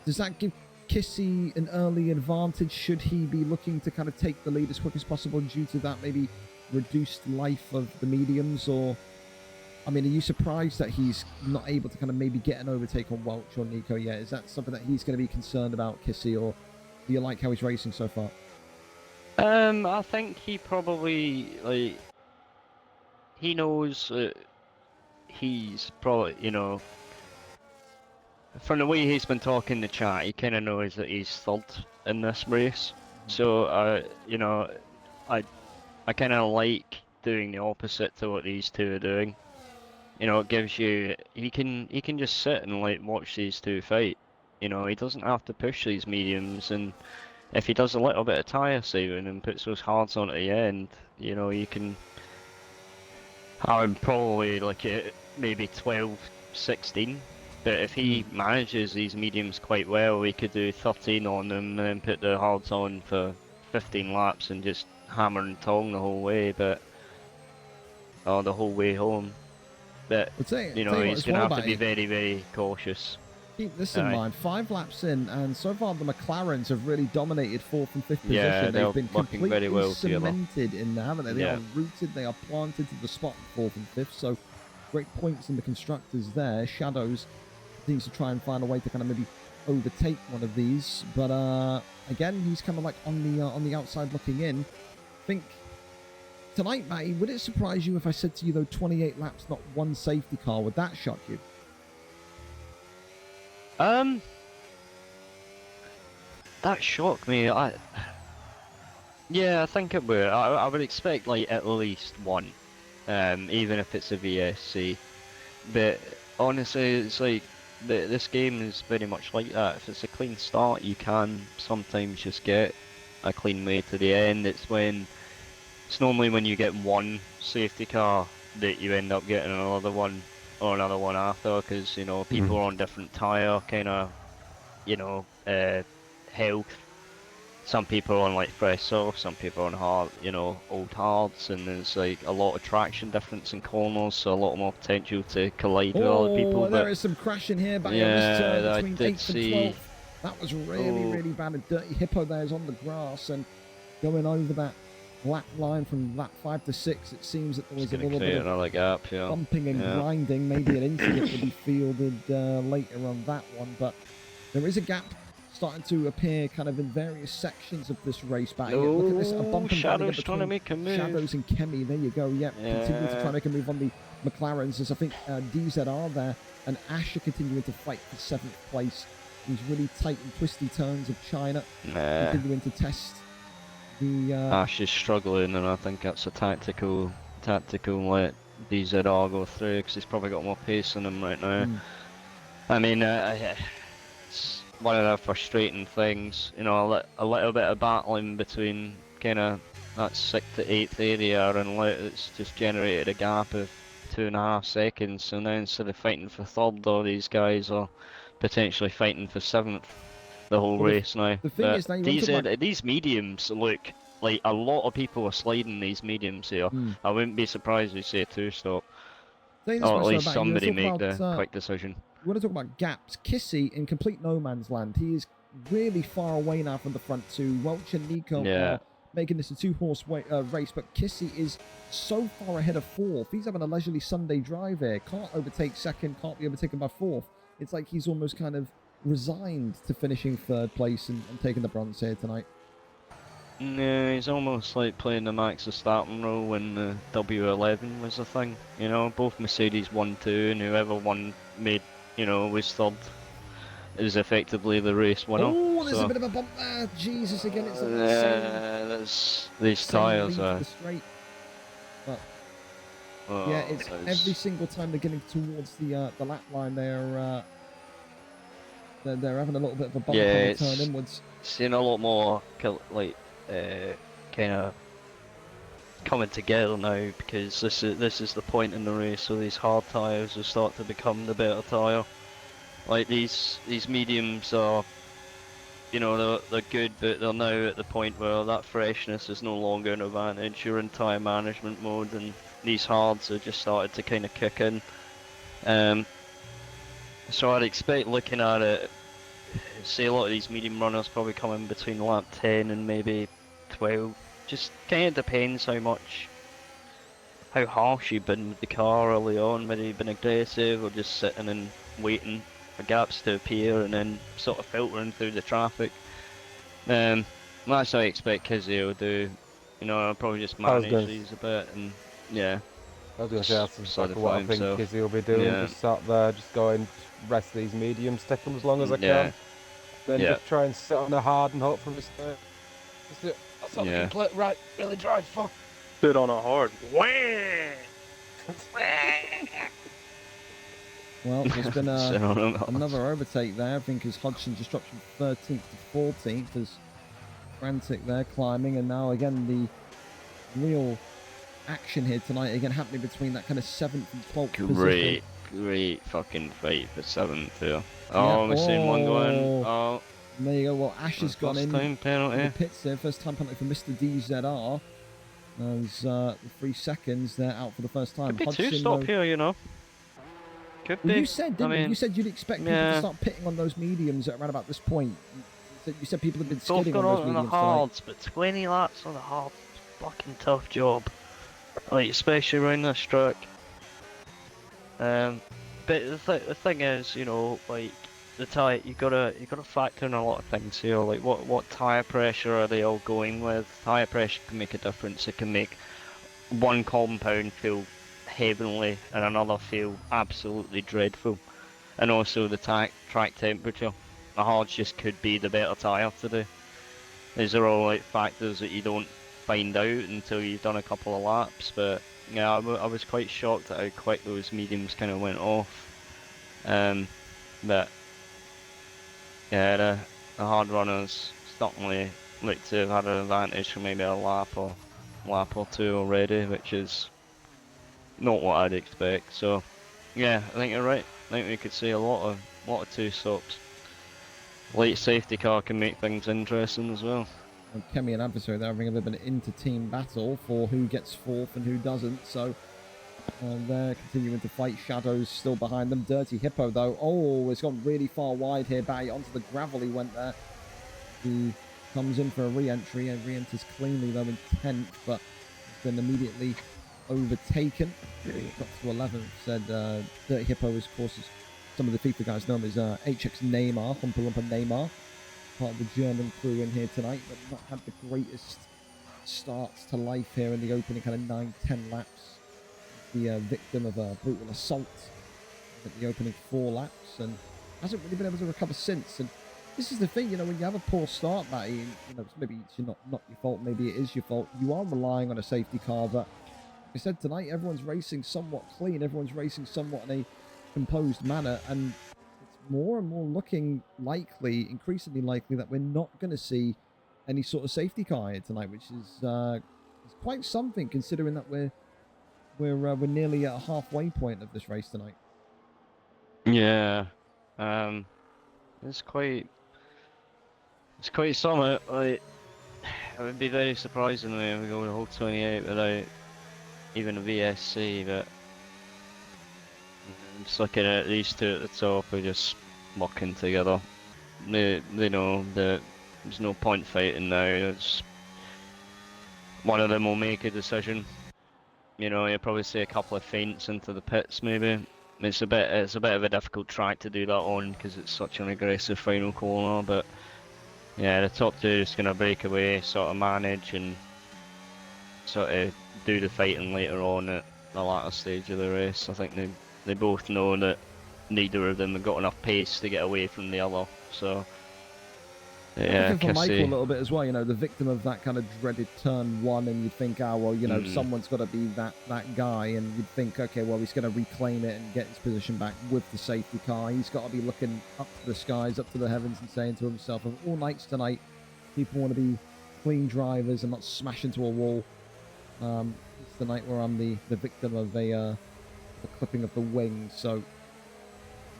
Does that give Kissy an early advantage? Should he be looking to kind of take the lead as quick as possible due to that maybe reduced life of the mediums? Or, are you surprised that he's not able to kind of maybe get an overtake on Welch or Nico yet? Is that something that he's going to be concerned about, Kissy, or do you like how he's racing so far? I think he probably, he knows he's probably, you know, from the way he's been talking to chat, he kind of knows that he's third in this race. So, you know, I kind of like doing the opposite to what these two are doing. You know, it gives you, he can just sit and like watch these two fight. You know, he doesn't have to push these mediums, and if he does a little bit of tyre saving and puts those hards on at the end, you know, you can have him probably like at maybe 12, 16. But if he manages these mediums quite well, we could do 13 on them and then put the hards on for 15 laps and just hammer and tong the whole way, but the whole way home. But you know, he's going to have to be very, very cautious. Keep this in mind. 5 laps in, and so far the McLarens have really dominated 4th and 5th position. Yeah, They've been working completely very well cemented in there, haven't they? They Yeah. are rooted, they are planted to the spot in 4th and 5th, so great points in the constructors there. Shadows continues to try and find a way to kind of maybe overtake one of these, but again, he's kind of like on the outside looking in. I think tonight, Matty, would it surprise you if I said to you, though, 28 laps, not one safety car? Would that shock you? That shocked me. Yeah, I think it would. I would expect like at least one, even if it's a VSC. But honestly, it's like this game is very much like that. If it's a clean start, you can sometimes just get a clean way to the end. It's normally when you get one safety car that you end up getting another one or another one after, because you know people are on different tyre kind of, you know, health. Some people are on like fresh soft, some people are on hard, you know, old hards, and there's like a lot of traction difference in corners, so a lot more potential to collide with other people. There But is some crashing here back yeah, on this turn I between did 8th and see. 12th. That was really bad. A dirty hippo there is on the grass and going over that lap line from lap 5 to 6. It seems that there was a little bit of another gap, yeah. bumping and grinding. Maybe an incident will be fielded later on that one, but there is a gap starting to appear kind of in various sections of this race back. Look at this, a bump and Shadows trying to make a move. Shadows and Kemi, there you go. Yep, continue to try and make a move on the McLarens, as I think DZR there and Ash are continuing to fight for 7th place. These really tight and twisty turns of China continuing to test the... Ash is struggling, and I think that's a tactical let DZR go through, because he's probably got more pace in him right now. I mean, it's one of the frustrating things, you know, a little bit of battling between kind of that 6th to 8th area, and it's just generated a gap of 2.5 seconds, and now instead of fighting for 3rd, all these guys are potentially fighting for 7th the whole race now. The thing is, now these mediums look like a lot of people are sliding these mediums here. I wouldn't be surprised if we say 2-stop. Or at least somebody make the quick decision. We want to talk about gaps. Kissy in complete no man's land. He is really far away now from the front two. Welch and Nico are making this a 2-horse race, but Kissy is so far ahead of 4th. He's having a leisurely Sunday drive here. Can't overtake 2nd, can't be overtaken by 4th. It's like he's almost kind of resigned to finishing 3rd place and taking the bronze here tonight. Yeah, he's almost like playing the Max Verstappen role when the W11 was a thing. You know, both Mercedes won 2, and whoever won made, you know, was 3rd. It was effectively the race winner. Oh, there's a bit of a bump there. Jesus, again, it's these tyres are... But, yeah, it's every single time they're getting towards the lap line, they're having a little bit of a bump on the turn inwards. Seeing a lot more like kind of coming together now, because this is the point in the race, so these hard tyres will start to become the better tyre. Like these mediums are, you know, they're good, but they're now at the point where that freshness is no longer an advantage. You're in tyre management mode, and these hards have just started to kind of kick in. So I'd expect, looking at it, say a lot of these medium runners probably come in between lap 10 and maybe 12. Just kind of depends how harsh you've been with the car early on, whether you've been aggressive or just sitting and waiting for gaps to appear and then sort of filtering through the traffic. That's how I expect Kizzy will do. You know, I'll probably just manage these a bit, and yeah. I was going to say that's exactly what I solidify think himself. Kizzy will be doing. Yeah. Just sat there, just going, rest these mediums, take them as long as I Yeah. can. Then Yeah. just try and sit on the hard and hope for a mistake. That's how they Yeah. can play it right, really drive fuck. Sit on a hard. Well, there's been Sit on him. another overtake there. I think as Hodgson just dropped from 13th to 14th as Frantic there climbing, and now again the real action here tonight again happening between that kind of 7th and 12th position. Great fucking fight for 7th here. Oh, Yeah. we're seeing one going. Oh. Oh, And there you go. Well, Ash has gone in time in the penalty. pits there. First time penalty for Mr. DZR. As the 3 seconds, they're out for the first time. Could be Hodgson, 2 stop though- here, you know. Could Well, be. you said, didn't I you? mean, You said you'd expect people to yeah. start pitting on those mediums at around about this point. You said people have been Both skidding on gone those on the mediums tonight. hards, but 20 laps on the hards, fucking tough job. Like, especially around this track. But the thing is, you know, like the tire, you gotta factor in a lot of things here. Like what tire pressure are they all going with? Tire pressure can make a difference. It can make one compound feel heavenly and another feel absolutely dreadful. And also the track temperature. The hards just could be the better tire today. These are all like factors that you don't find out until you've done a couple of laps. But yeah, I was quite shocked at how quick those mediums kind of went off. But yeah, the hard runners certainly look to have had an advantage for maybe a lap or two already, which is not what I'd expect. So yeah, I think you're right. I think we could see a lot of 2 stops. Late safety car can make things interesting as well. And Kemi and Adversary, they're having a bit of an inter-team battle for who gets 4th and who doesn't. So they're continuing to fight. Shadows still behind them. Dirty Hippo, though. Oh, it's gone really far wide here. Back onto the gravel he went there. He comes in for a re-entry and re-enters cleanly, though, in 10th, but has been immediately overtaken. Got to 11th. Said Dirty Hippo, is, of course, some of the FIFA guys know him as HX Neymar, Humpa Lumpa Neymar. Part of the German crew in here tonight, but not had the greatest starts to life here in the opening kind of 9-10 laps. The victim of a brutal assault at the opening 4 laps, and hasn't really been able to recover since. And this is the thing, you know, when you have a poor start, that you know, maybe it's not your fault, maybe it is your fault. You are relying on a safety car, but like I said tonight, everyone's racing somewhat clean, everyone's racing somewhat in a composed manner, and it's more and more looking likely, increasingly likely, that we're not going to see any sort of safety car here tonight, which is quite something considering that we're nearly at a halfway point of this race tonight. Yeah, it's quite something. Like, it would be very surprising if we go the whole 28 without even a VSC, but I'm just looking at these 2 at the top who are just working together. They know that there's no point fighting now. It's one of them will make a decision. You know, you'll probably see a couple of feints into the pits maybe. It's a bit of a difficult track to do that on because it's such an aggressive final corner, but yeah, the top 2 is gonna break away, sort of manage and sort of do the fighting later on at the latter stage of the race. I think they both know that neither of them have got enough pace to get away from the other, so yeah, Looking for Michael Kissy. a little bit as well, you know, the victim of that kind of dreaded turn 1, and you'd think, well, you know, someone's got to be that guy, and you'd think, okay, well, he's going to reclaim it and get his position back with the safety car. He's got to be looking up to the skies, up to the heavens, and saying to himself, of all nights tonight, people want to be clean drivers and not smash into a wall. It's the night where I'm the victim of the clipping of the wing. So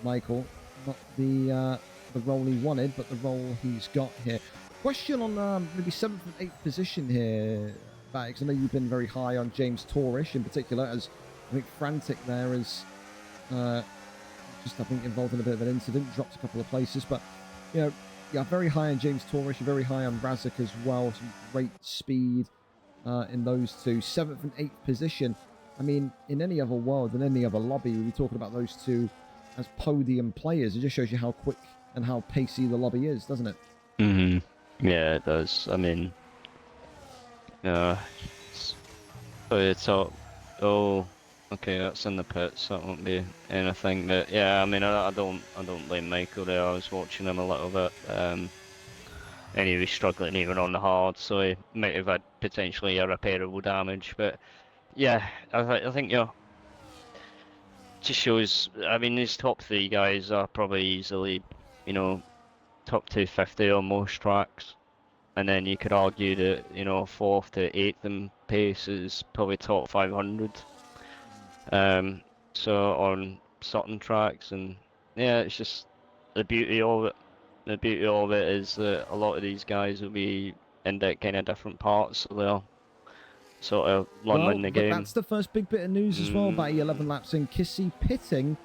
Michael, not the role he wanted, but the role he's got here. Question on maybe 7th and 8th position here, Bags. I know you've been very high on James Torish in particular, as I think Frantic there is just, I think, involved in a bit of an incident, dropped a couple of places, but you know, you're very high on James Torish, you're very high on Razik as well, some great speed in those 2. 7th and 8th position. I mean, in any other world, in any other lobby, we'd be talking about those 2 as podium players. It just shows you how quick and how pacey the lobby is, doesn't it? Yeah, it does. I mean, it's so Okay, that's in the pits. That won't be anything. But yeah, I mean, I don't blame Michael there. I was watching him a little bit, and he was struggling even on the hard, so he might have had potentially irreparable damage. But yeah, I think just shows. I mean, these top three guys are probably easily, top 250 on most tracks. And then you could argue that, fourth to eighth in pace is probably top 500. So on certain tracks, and yeah, it's just the beauty of it. The beauty of it is that a lot of these guys will be in that kind of different parts, so they'll sort of learning the but game. that's the first big bit of news as well about 11 laps in. Kissy pitting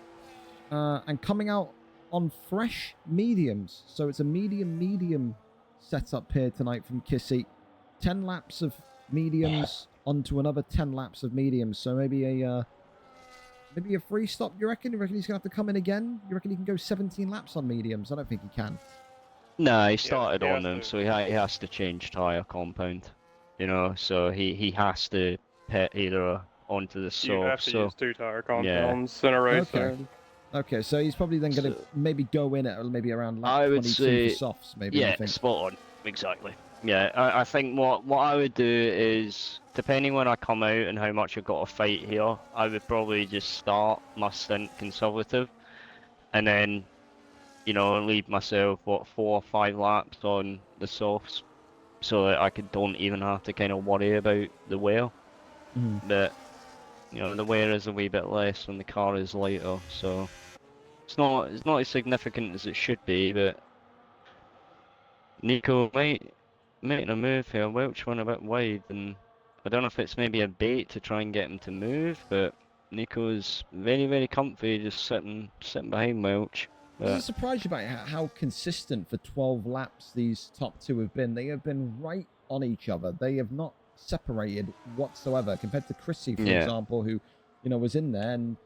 and coming out on fresh mediums. So it's a medium setup here tonight from Kissy. 10 laps of mediums onto another 10 laps of mediums. So maybe a free stop, you reckon? You reckon he's going to have to come in again? You reckon he can go 17 laps on mediums? I don't think he can. Nah, he started he on has them, to. so he has to change tyre compound. So he has to pit either onto the You have soft. to So use 2 tire compounds in a race. Okay. Okay, so he's probably then going to So- maybe go in at maybe around lap I would 22 say- for softs, maybe, you yeah, think? spot on, exactly. Yeah, I think what I would do is, depending when I come out and how much I've got to fight here, I would probably just start my stint conservative, and then, leave myself 4 or 5 laps on the softs, so that I don't even have to kind of worry about the wear. Mhm. But the wear is a wee bit less when the car is lighter, so it's not as significant as it should be. But Nico might making a move here. Welch went a bit wide, and I don't know if it's maybe a bait to try and get him to move, but Nico's very, very comfy just sitting behind Welch. Does it surprise you about how consistent for 12 laps these top two have been? They have been right on each other. They have not separated whatsoever compared to Chrissy, for example, who, was in there and,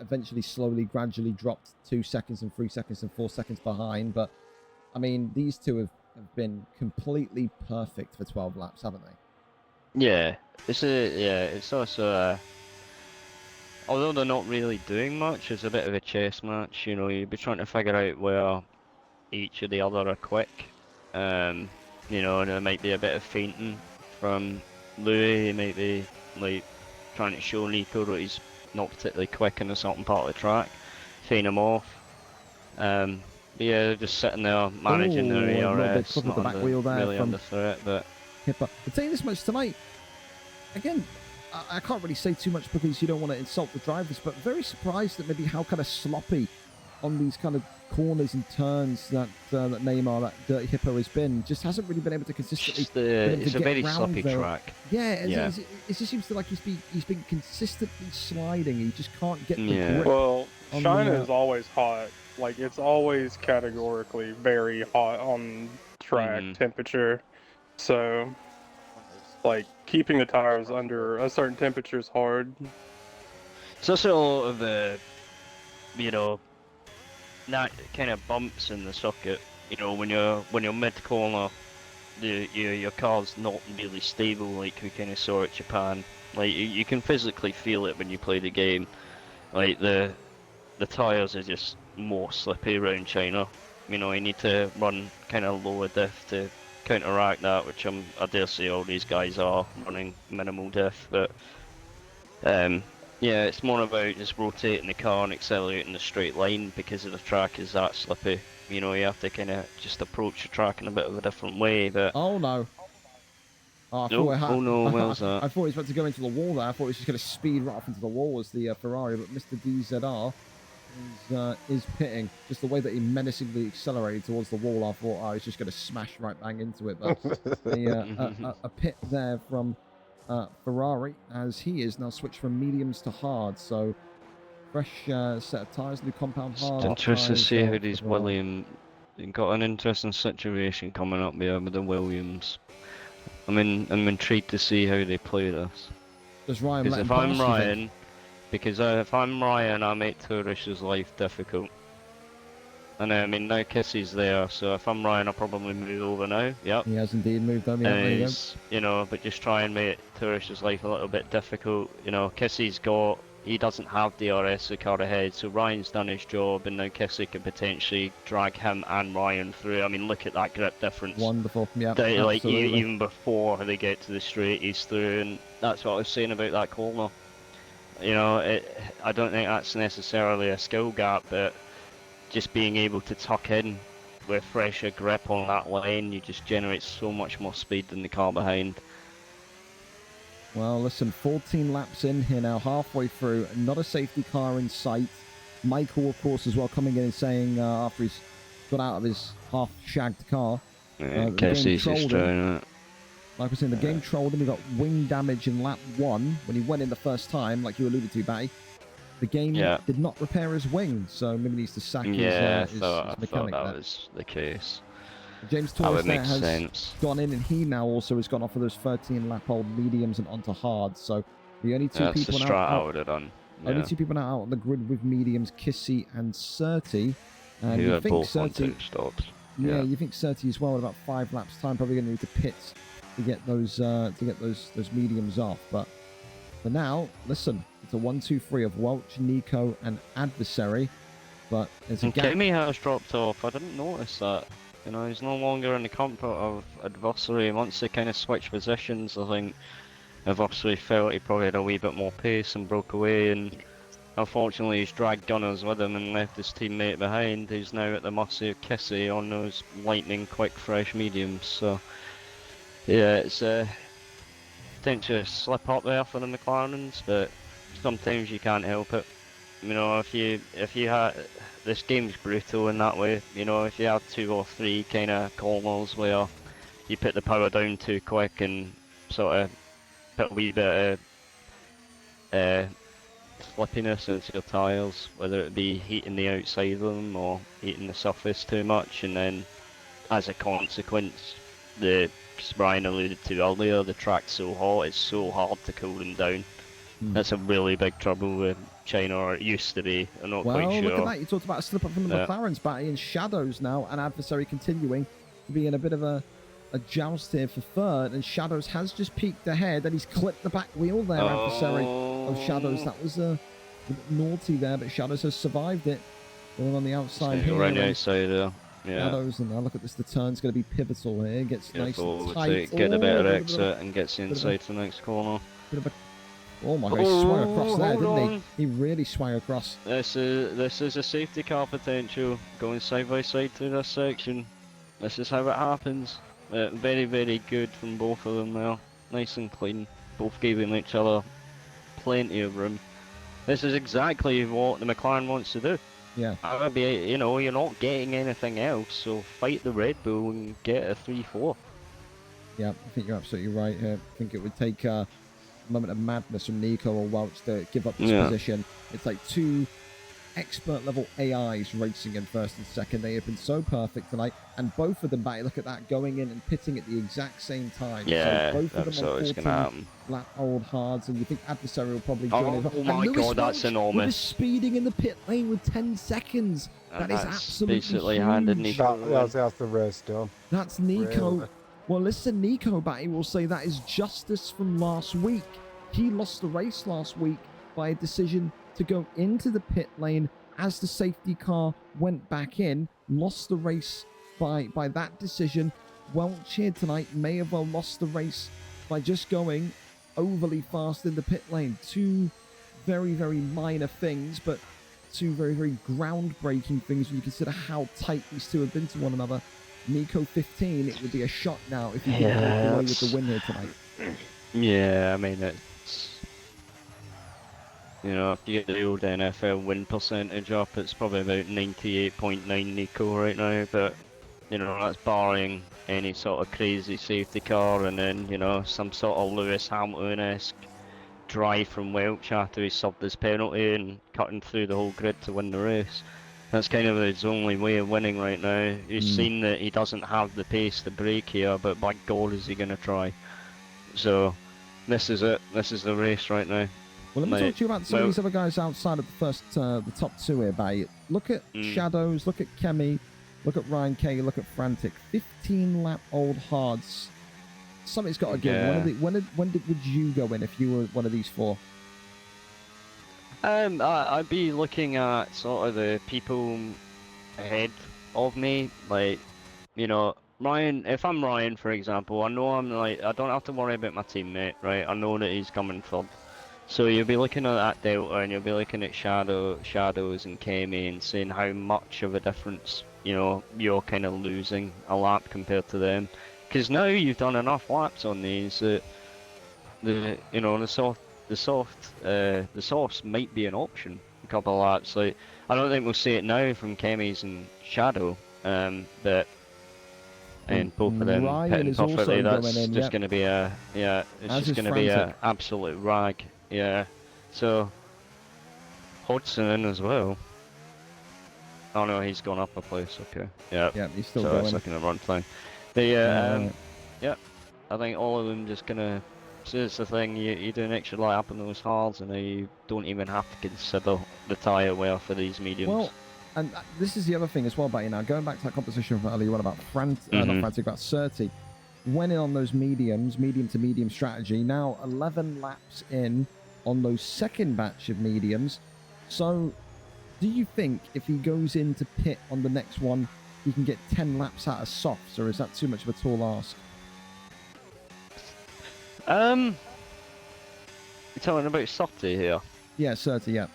eventually slowly, gradually dropped 2 seconds and 3 seconds and 4 seconds behind. But, I mean, these two have been completely perfect for 12 laps, haven't they? Yeah, it's also although they're not really doing much, it's a bit of a chess match. You'd be trying to figure out where each of the other are quick. And there might be a bit of feinting from Louis. He might be like trying to show Nico that he's not particularly quick in a certain part of the track, feign him off. But yeah, they're just sitting there managing their Ooh, a little bit ARS, clip of the not back wheel there really from under threat, but Hipper. I'll tell you this much tonight. Again, I can't really say too much because you don't want to insult the drivers, but very surprised at maybe how kind of sloppy on these kind of corners and turns that Neymar, that Dirty Hippo has been. Just hasn't really been able to consistently. it's a very round sloppy there. track. Yeah, Yeah. it just seems to like he's been consistently sliding. He just can't get the Yeah. grip. Well, on China the, is always hot. Like, it's always categorically very hot on track temperature. So, like, keeping the tires under a certain temperature is hard. It's also a lot of that kind of bumps in the circuit. When you're mid corner, your car's not really stable like we kind of saw at Japan. Like you can physically feel it when you play the game. Like the tires are just more slippy around China. You need to run kind of lower diff to counteract that, which I dare say all these guys are running minimal diff, but yeah, it's more about just rotating the car and accelerating the straight line because the track is that slippy. You have to kind of just approach the track in a bit of a different way. But oh no! Oh, oh no, where's that? I thought he was about to go into the wall there. I thought he was just going to speed right off into the wall as the Ferrari, but Mr. DZR is pitting. Just the way that he menacingly accelerated towards the wall, I thought he's just going to smash right bang into it. But a pit there from Ferrari as he is now switched from mediums to hard. So fresh set of tyres, new compound hard. It's interesting to tyres, see how for these Ferrari. Williams got an interesting situation coming up there with the Williams. I'm intrigued to see how they play this. Does Ryan Because let if him I'm pass, you think? Ryan, if I'm Ryan, I make Tourish's life difficult. And I mean, now Kissy's there, so if I'm Ryan, I'll probably move over now. Yep. He has indeed moved on. Yeah, there And you go. he's, you know, but just try and make Turish's life a little bit difficult. You know, he doesn't have DRS the car ahead, so Ryan's done his job, and now Kissy can potentially drag him and Ryan through. I mean, look at that grip difference. Wonderful. Yeah, Like absolutely. even before they get to the straight, he's through, and that's what I was saying about that corner. You know, I don't think that's necessarily a skill gap, but just being able to tuck in with fresher grip on that lane, you just generate so much more speed than the car behind. Well, listen, 14 laps in here now, halfway through. Not a safety car in sight. Michael, of course, as well, coming in and saying after he's got out of his half-shagged car. Kissy's just trying it. Like I was saying, the game trolled him. He got wing damage in lap 1 when he went in the first time, like you alluded to, Batty. The game did not repair his wing, so maybe he needs to sack his mechanic I thought that there. was the case. James That Torres would there make has sense. gone in, and he now also has gone off of those 13-lap-old mediums and onto hards. So the only two That's the people strat I now would have done. only two people now out on the grid with mediums, Kissy and Surty. And Who you had think both on Surty, 2 stops. yeah, you think Surty as well in about 5 laps time, probably going to need to pit to get those mediums off. But for now, listen, it's a 1-2-3 of Welch, Nico, and Adversary. But there's a And gap. Kimmy has dropped off. I didn't notice that. You know, he's no longer in the comfort of Adversary. Once they kind of switched positions, I think Adversary felt he probably had a wee bit more pace and broke away. And unfortunately, he's dragged Gunners with him and left his teammate behind, who's now at the mercy of Kissy on those lightning quick, fresh mediums. So, yeah, it's a potential slip up there for the McLarens, but sometimes you can't help it. You know, if you had, this game's brutal in that way. You know, if you have 2 or 3 kind of corners where you put the power down too quick and sort of put a wee bit of slippiness into your tyres, whether it be heating the outside of them or heating the surface too much, and then as a consequence, as Brian alluded to earlier, the track's so hot, it's so hard to cool them down. That's a really big trouble with China, or it used to be. I'm not quite sure. Well, look at that. You talked about a slip up from the McLaren's, Batty, and Shadows now, and Adversary continuing to be in a bit of a joust here for third, and Shadows has just peeked ahead, and he's clipped the back wheel there, Adversary of Shadows. That was a bit naughty there, but Shadows has survived it. Going on the outside here. Right outside there. Yeah. Shadows, and now look at this, the turn's going to be pivotal here. Gets nice and tight. Get a better exit and gets inside the next corner. Oh my god, he swung across there, didn't he? He really swung across. This is a safety car potential, going side by side through this section. This is how it happens. Very, very good from both of them there. Nice and clean. Both giving each other plenty of room. This is exactly what the McLaren wants to do. Yeah. You know, you're not getting anything else, so fight the Red Bull and get a 3-4. Yeah, I think you're absolutely right here. I think it would take a moment of madness from Nico or Welch to give up this position. It's like 2 expert level AIs racing in first and second. They have been so perfect tonight, and both of them, Batty, look at that, going in and pitting at the exact same time. Yeah, so both of that's them on always 14 gonna happen. lap old hards, and you think Adversary will probably join it. Oh my god, that's enormous. With speeding in the pit lane with 10 seconds. That is absolutely basically huge. handed Nico. That's the rest done. That's Nico. Really? Well, listen, Nico, Batty, will say that is justice from last week. He lost the race last week by a decision to go into the pit lane as the safety car went back in. Lost the race by that decision. Welch here tonight may have well lost the race by just going overly fast in the pit lane. 2 very, very minor things, but 2 very, very groundbreaking things when you consider how tight these two have been to one another. Nico 15, it would be a shot now if he didn't walk away with the win here tonight. Yeah, I mean, it's, you know, if you get the old NFL win percentage up, it's probably about 98.9 Nico right now, but, you know, that's barring any sort of crazy safety car, and then, you know, some sort of Lewis Hamilton-esque drive from Welch after he subbed his penalty and cutting through the whole grid to win the race. That's kind of his only way of winning right now. He's seen that he doesn't have the pace to break here, but by God is he going to try. So, this is it. This is the race right now. Well, let me Mate, talk to you about some of these other guys outside of the top two here, Bay. Look at Shadows, look at Kemi, look at Ryan K, look at Frantic. 15-lap-old hards. Something's got to give. Yeah. When would you go in if you were one of these four? I'd be looking at sort of the people ahead of me, like, you know, Ryan. If I'm Ryan, for example, I know I don't have to worry about my teammate, right? I know that he's coming third. So you'll be looking at that delta, and you'll be looking at Shadows and Kemi, and seeing how much of a difference, you know, you're kind of losing a lap compared to them. Because now you've done enough laps on these that the softs might be an option. A couple of laps, like I don't think we'll see it now from Kemi's and Shadow, but and both of them Ryan pitting is perfectly. also That's going in, just yep. going to be a it's As just is going to be a Frantic. absolute rag. Yeah, so Hodgson in as well. Oh no, he's gone up a place. Okay, yeah. Yeah, he's still So going. it's like in a run thing. The yeah, I think all of them just gonna. So it's the thing, you do an extra lap on those hards, and then you don't even have to consider the tyre wear for these mediums. Well, and this is the other thing as well, but now going back to that competition from earlier on about not Frantic, about Surti, went in on those medium to medium strategy. Now 11 laps in on those second batch of mediums. So, do you think if he goes into pit on the next one, he can get 10 laps out of softs, or is that too much of a tall ask? You're talking about Surti here? Yeah, Surti, yeah.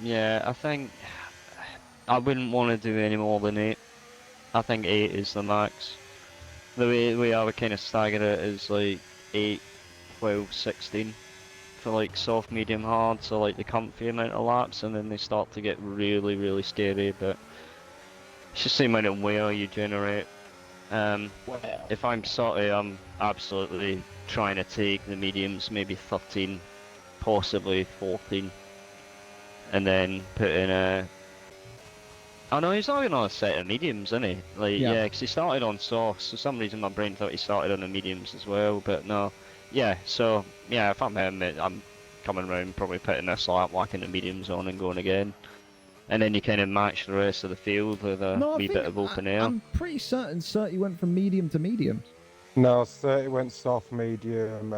Yeah, I think I wouldn't want to do any more than 8. I think 8 is the max. The way I would kind of stagger it is like 8, 12, 16 for like soft, medium, hard, so like the comfy amount of laps, and then they start to get really, really scary, but it's just the amount of wear you generate. If I'm Surti, I'm absolutely trying to take the mediums, maybe 13, possibly 14, and then put in a... Oh no, he's not even on a set of mediums, isn't he? Like, yeah, because he started on softs. For some reason my brain thought he started on the mediums as well, but no. Yeah, so, yeah, if I'm him, I'm coming around, probably putting this lap, whacking the mediums on and going again. And then you kind of match the rest of the field with a wee bit of open air. I'm pretty certain Surti went from medium to medium. No, so it went soft, medium,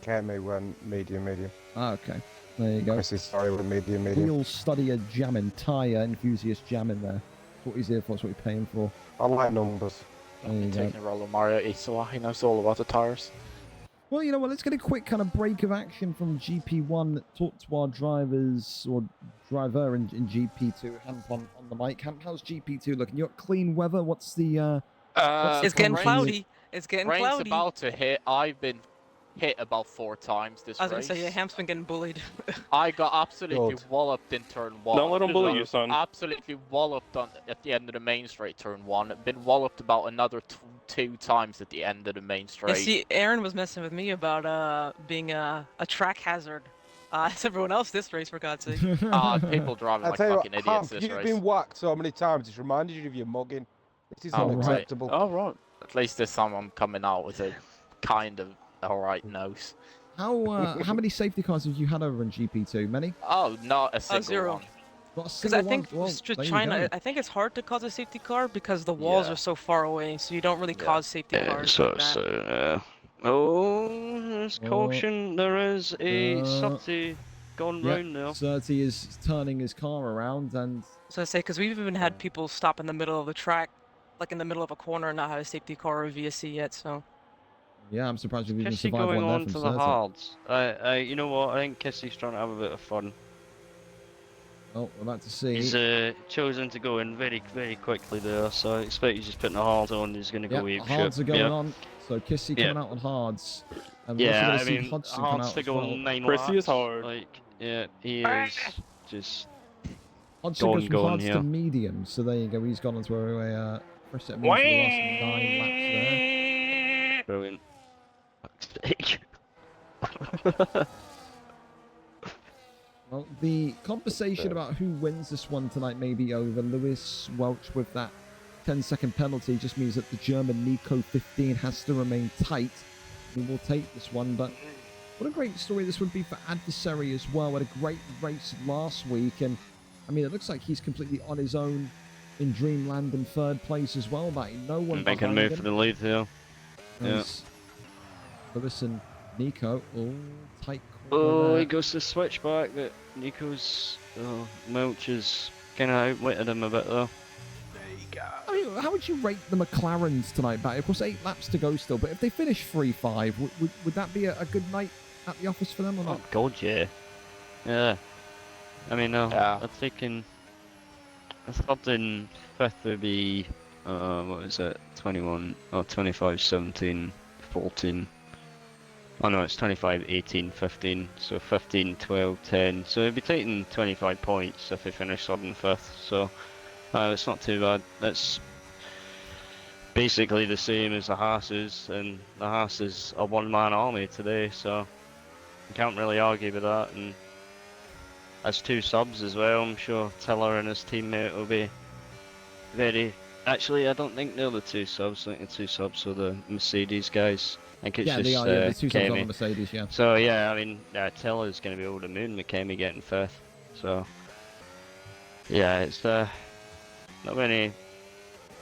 Kemi went medium. Ah, okay. There you go. Chrissy, sorry, went medium. We'll study a jamming, tyre enthusiast jamming there. That's what he's here for, that's what he's paying for. I like numbers. There you go. Taking a role of Mario Isola, he knows all about the tires. Well, you know what, let's get a quick kind of break of action from GP1. Talk to our drivers, or driver in GP2. Hamp on the mic. Hamp, how's GP2 looking? You got clean weather? What's the... It's getting rain's- cloudy. It's getting Rain's cloudy. about to hit. I've been hit about 4 times this I was race. gonna say, yeah, Hamp's been getting bullied. I got absolutely God. walloped in turn 1. Don't let 'em bully I you, was son. Absolutely walloped at the end of the main straight, turn 1. Been walloped about another 2 times at the end of the main You straight. see, Aaron was messing with me about being a track hazard. It's everyone else this race, for God's sake. People driving I like tell you fucking what, idiots Hamp, this you've race. been whacked so many times, it's reminded you of your mugging. This is Oh, right. unacceptable. Oh, right. At least this time I'm coming out with a kind of alright nose. How many safety cars have you had over in GP2? Many? Oh, not a single 0. one. Not a Because single I think one? Well, it's just there you China, go. I think it's hard to cause a safety car because the walls Yeah. are so far away, so you don't really cause safety cars like that. Oh, there's caution. There is a Surti gone Yep, round now. Surti is turning his car around, and So I say, because we've even had people stop in the middle of the track, like in the middle of a corner, and not have a safety car or VSC yet, so... yeah, I'm surprised we've even Kissy survived going one there on from to the Surti. hards. You know what? I think Kissy's trying to have a bit of fun. Oh, we're about to see. He's chosen to go in very, very quickly there, so I expect he's just putting the hards on. He's going to go Yep, ape hards shit. are going Yep. on. So Kissy coming out on hards. And Yeah, we're I also going to see mean, Hodgson come hards out to as go well. 9 Chrissy laps. is hard. Like, yeah, he is just Hodgson goes from gone hards to here. medium. So there you go. He's gone onto a fresh set of moves for the last 9 laps there. brilliant. Fuck's sake. Well, the conversation about who wins this one tonight may be over. Lewis Welch with that 10-second penalty just means that the German Nico 15 has to remain tight. He will take this one, but what a great story this would be for Adversary as well. Had a great race last week, and I mean, it looks like he's completely on his own in Dreamland in third place as well, but no one Making a move for the lead here. Yeah. Lewis and Nico all tight corner Oh, there. he goes to switch back, but Nico's Melch has kind of outwitted him a bit though. I mean, how would you rate the McLarens tonight, Batty? Of course, 8 laps to go still, but if they finish 3-5, would that be a good night at the office for them or not? Oh god, yeah. Yeah. I mean, I'm thinking a third and fifth would be, what is it, 21, or 25, 17, 14. Oh no, it's 25, 18, 15, so 15, 12, 10. So he'd be taking 25 points if he finished third and fifth, so it's not too bad. That's basically the same as the Haas's, and the Haas is a one-man army today, so you can't really argue with that. And as 2 subs as well, I'm sure Tiller and his teammate will be very... Actually, I don't think they're the 2 subs, I think the 2 subs are the Mercedes guys. I think it's Yeah, just they are, the 2 subs on the Kemi. Mercedes, yeah. So yeah, I mean, Tiller's going to be over the moon with Kemi getting 5th, so... Yeah, it's not many...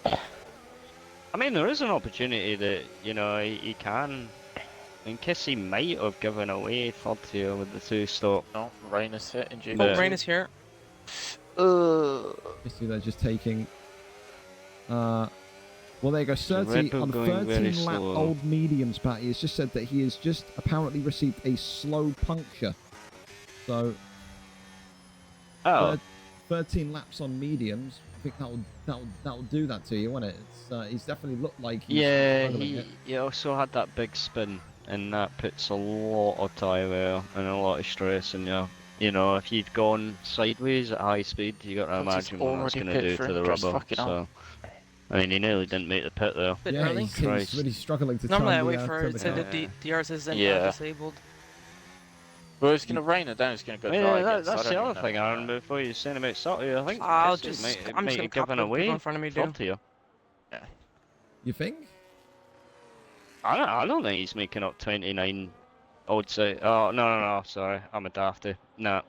I mean, there is an opportunity that, you know, he can... I mean, Kissy might have given away third here with the 2 stop. No, Rain is hit in G. Oh, Rain is here. You see they're just taking... well, there you go. Surtees on 13 lap old mediums, Patty. It's just said that he has just apparently received a slow puncture. So, 13 laps on mediums. I think that'll do that to you, won't it? It's, he's definitely looked like he's he also had that big spin, and that puts a lot of tyre wear and a lot of stress in you. You know, if you'd gone sideways at high speed, you got to imagine what that's going to do to the rubber. So, I mean, he nearly didn't make the pit though. Bit early. He's really struggling to Normally I turn wait the, for turn it the to car. the DRS isn't disabled. Well, it's going to rain it down, it's going to go dry Yeah, again, so I that's don't the even other know. thing, Aaron, before you send him out Saturday, I think I'm Kissy just might gonna have cop given what away people in front of me do. third here. You think? I don't think he's making up 29 odds out. Oh, no, sorry, I'm a dafty. No,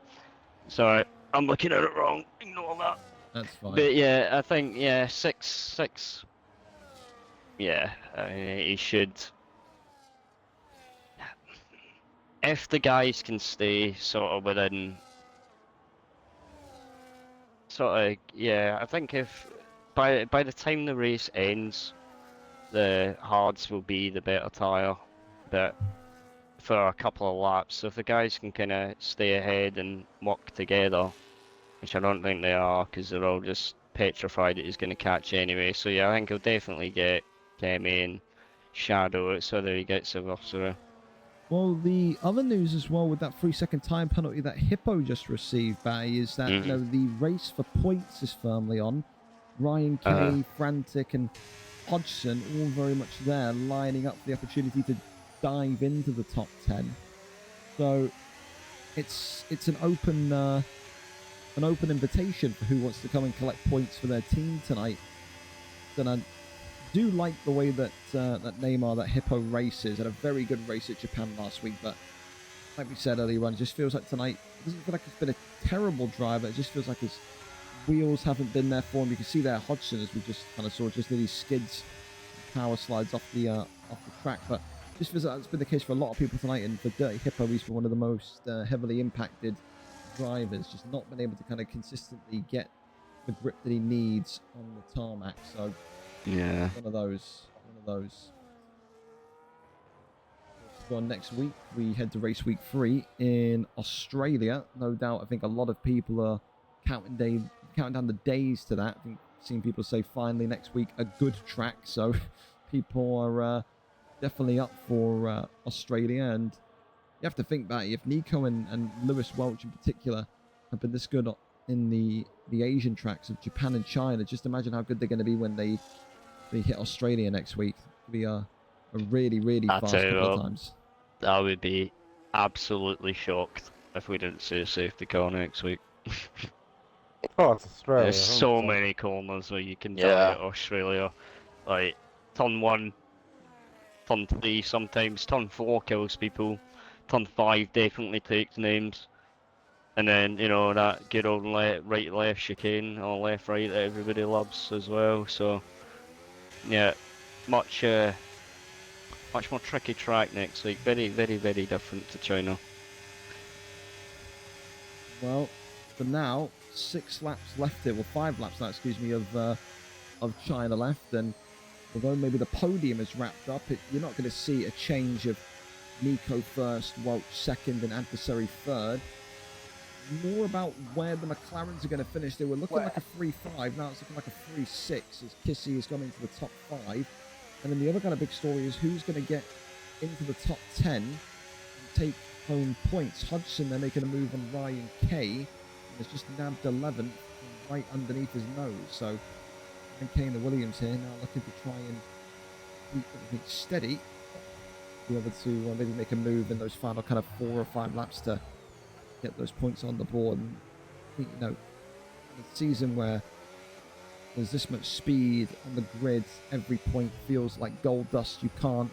sorry, I'm looking at it wrong. Ignore that. That's fine. But yeah, I think, yeah, 6. Yeah, I mean, he should. If the guys can stay sort of within. Yeah, I think if by the time the race ends, the hards will be the better tyre, but for a couple of laps. So if the guys can kind of stay ahead and work together, which I don't think they are, because they're all just petrified that he's going to catch anyway. So yeah, I think he'll definitely get Kemi and Shadow. It's whether he gets a Versary. Well, the other news as well with that 3-second time penalty that Hippo just received, Batty, is that you know the race for points is firmly on. Ryan Kay, Frantic, and Hodgson all very much there, lining up for the opportunity to dive into the top 10. So it's an open invitation for who wants to come and collect points for their team tonight. And I do like the way that that Neymar, that Hippo races, had a very good race at Japan last week, but like we said earlier on, it just feels like tonight, it doesn't feel like it's been a terrible driver, it just feels like his wheels haven't been there for him. You can see there Hodgson, as we just kind of saw, just these skids, power slides off the track, but it just feels like that's been the case for a lot of people tonight, and for Dirty Hippo, he's been one of the most heavily impacted drivers, just not been able to kind of consistently get the grip that he needs on the tarmac. So yeah, one of those. So next week we head to race week 3 in Australia. No doubt, I think a lot of people are counting down the days to that. I think I've seen people say finally next week a good track. So people are definitely up for Australia, and you have to think back, if Nico and Lewis Welch in particular have been this good in the Asian tracks of Japan and China, just imagine how good they're going to be when they hit Australia next week. It'll be a really, really fast couple of times. I would be absolutely shocked if we didn't see a safety car next week. Oh, it's Australia. There's so 100%. many corners where you can die at Australia. Like, turn 1, turn 3 sometimes, turn 4 kills people, turn 5 definitely takes names. And then, you know, that good old right-left chicane, or left-right that everybody loves as well. So, yeah, much more tricky track next week. Very, very, very different to China. Well, for now, 6 laps left here. Well, 5 laps now, excuse me, of China left. And although maybe the podium is wrapped up, you're not going to see a change of Nico first, Welch second, and Adversary third. More about where the McLarens are going to finish. They were looking like a 3-5. Now it's looking like a 3-6 as Kissy has gone into the top 5. And then the other kind of big story is who's going to get into the top 10 and take home points. Hudson, they're making a move on Ryan Kay. And it's just nabbed 11th right underneath his nose. So Ryan Kay and the Williams here now looking to try and keep everything steady. Be able to maybe make a move in those final kind of 4 or 5 laps to get those points on the board. And you know, in a season where there's this much speed on the grid, every point feels like gold dust. You can't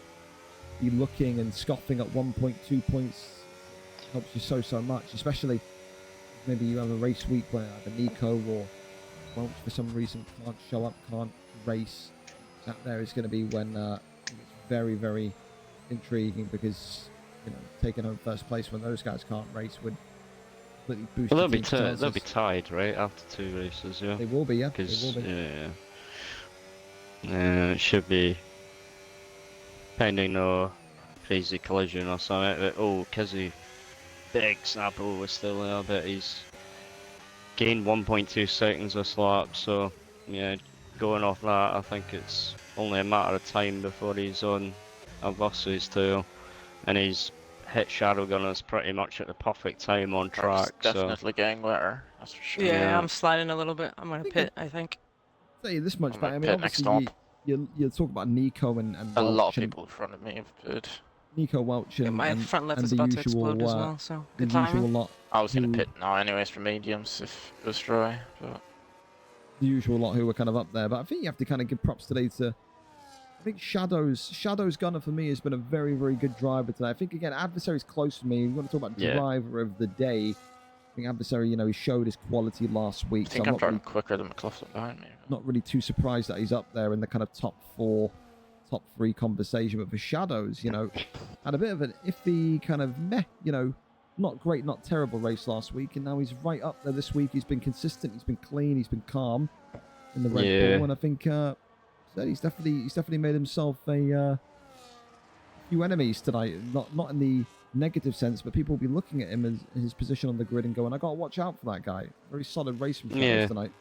be looking and scoffing at 1.2 points. It helps you so much, especially maybe you have a race week where either Nico or Welch for some reason can't show up, can't race. That there is going to be when it's very, very intriguing, because you know, taking home first place when those guys can't race would completely boost. Well, they'll be tied, right, after 2 races, yeah. They will be, yeah. They Because will be. it should be pending no crazy collision or something. But, oh, Kizzy, big Snapple was still there, but he's gained 1.2 seconds this lap. So yeah, going off that, I think it's only a matter of time before he's on a Versus tail, and he's hit Shadow Gunners pretty much at the perfect time on track. Definitely getting better, that's for sure. Yeah, I'm sliding a little bit. I'm gonna pit, I think. Tell you this much, I'm but I gonna mean, pit next obviously stop. you talk about Nico and A Welch lot of and people in front of me have pitted. Nico, Welch, Yeah, and, my and, front left and is the about to usual, explode as well, so the good usual timing. lot. I was going who- to pit now anyways for mediums if it was dry, but The usual lot who were kind of up there, but I think you have to kind of give props today to. I think Shadow's Gunner for me has been a very, very good driver today. I think again, Adversary's close to me. You want to talk about Yeah. driver of the day? I think Adversary, you know, he showed his quality last week. I think so I'm not driving really, quicker than McLaughlin behind me. not really too surprised that he's up there in the kind of top 4, top 3 conversation. But for Shadows, you know, had a bit of an iffy kind of meh, you know, not great, not terrible race last week, and now he's right up there this week. He's been consistent, he's been clean, he's been calm in the Red Bull, and I think he's definitely made himself a few enemies tonight. Not in the negative sense, but people will be looking at him as his position on the grid and going, "I gotta watch out for that guy." Very solid race from Shadows Yeah. tonight.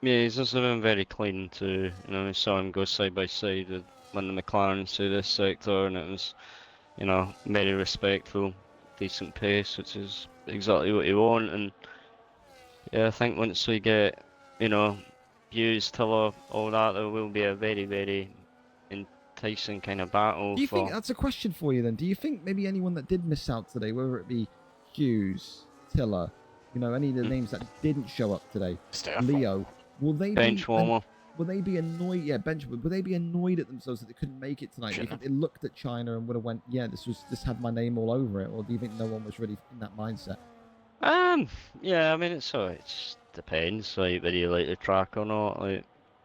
Yeah, he's also been very clean too. You know, we saw him go side by side with one of the McLarens through this sector, and it was, you know, very respectful, decent pace, which is exactly what you want. And yeah, I think once we get, you know, Hughes, Tiller, all that, there will be a very, very enticing kind of battle. Do you think that's a question for you then? Do you think maybe anyone that did miss out today, whether it be Hughes, Tiller, you know, any of the names that didn't show up today, Leo, will they bench warmer? Will they be annoyed? Yeah, Benjamin. Will they be annoyed at themselves that they couldn't make it tonight? Do you think they looked at China and would have went, "Yeah, this had my name all over it," or do you think no one was really in that mindset? Yeah, I mean, it just depends, like, whether you like the track or not. Like,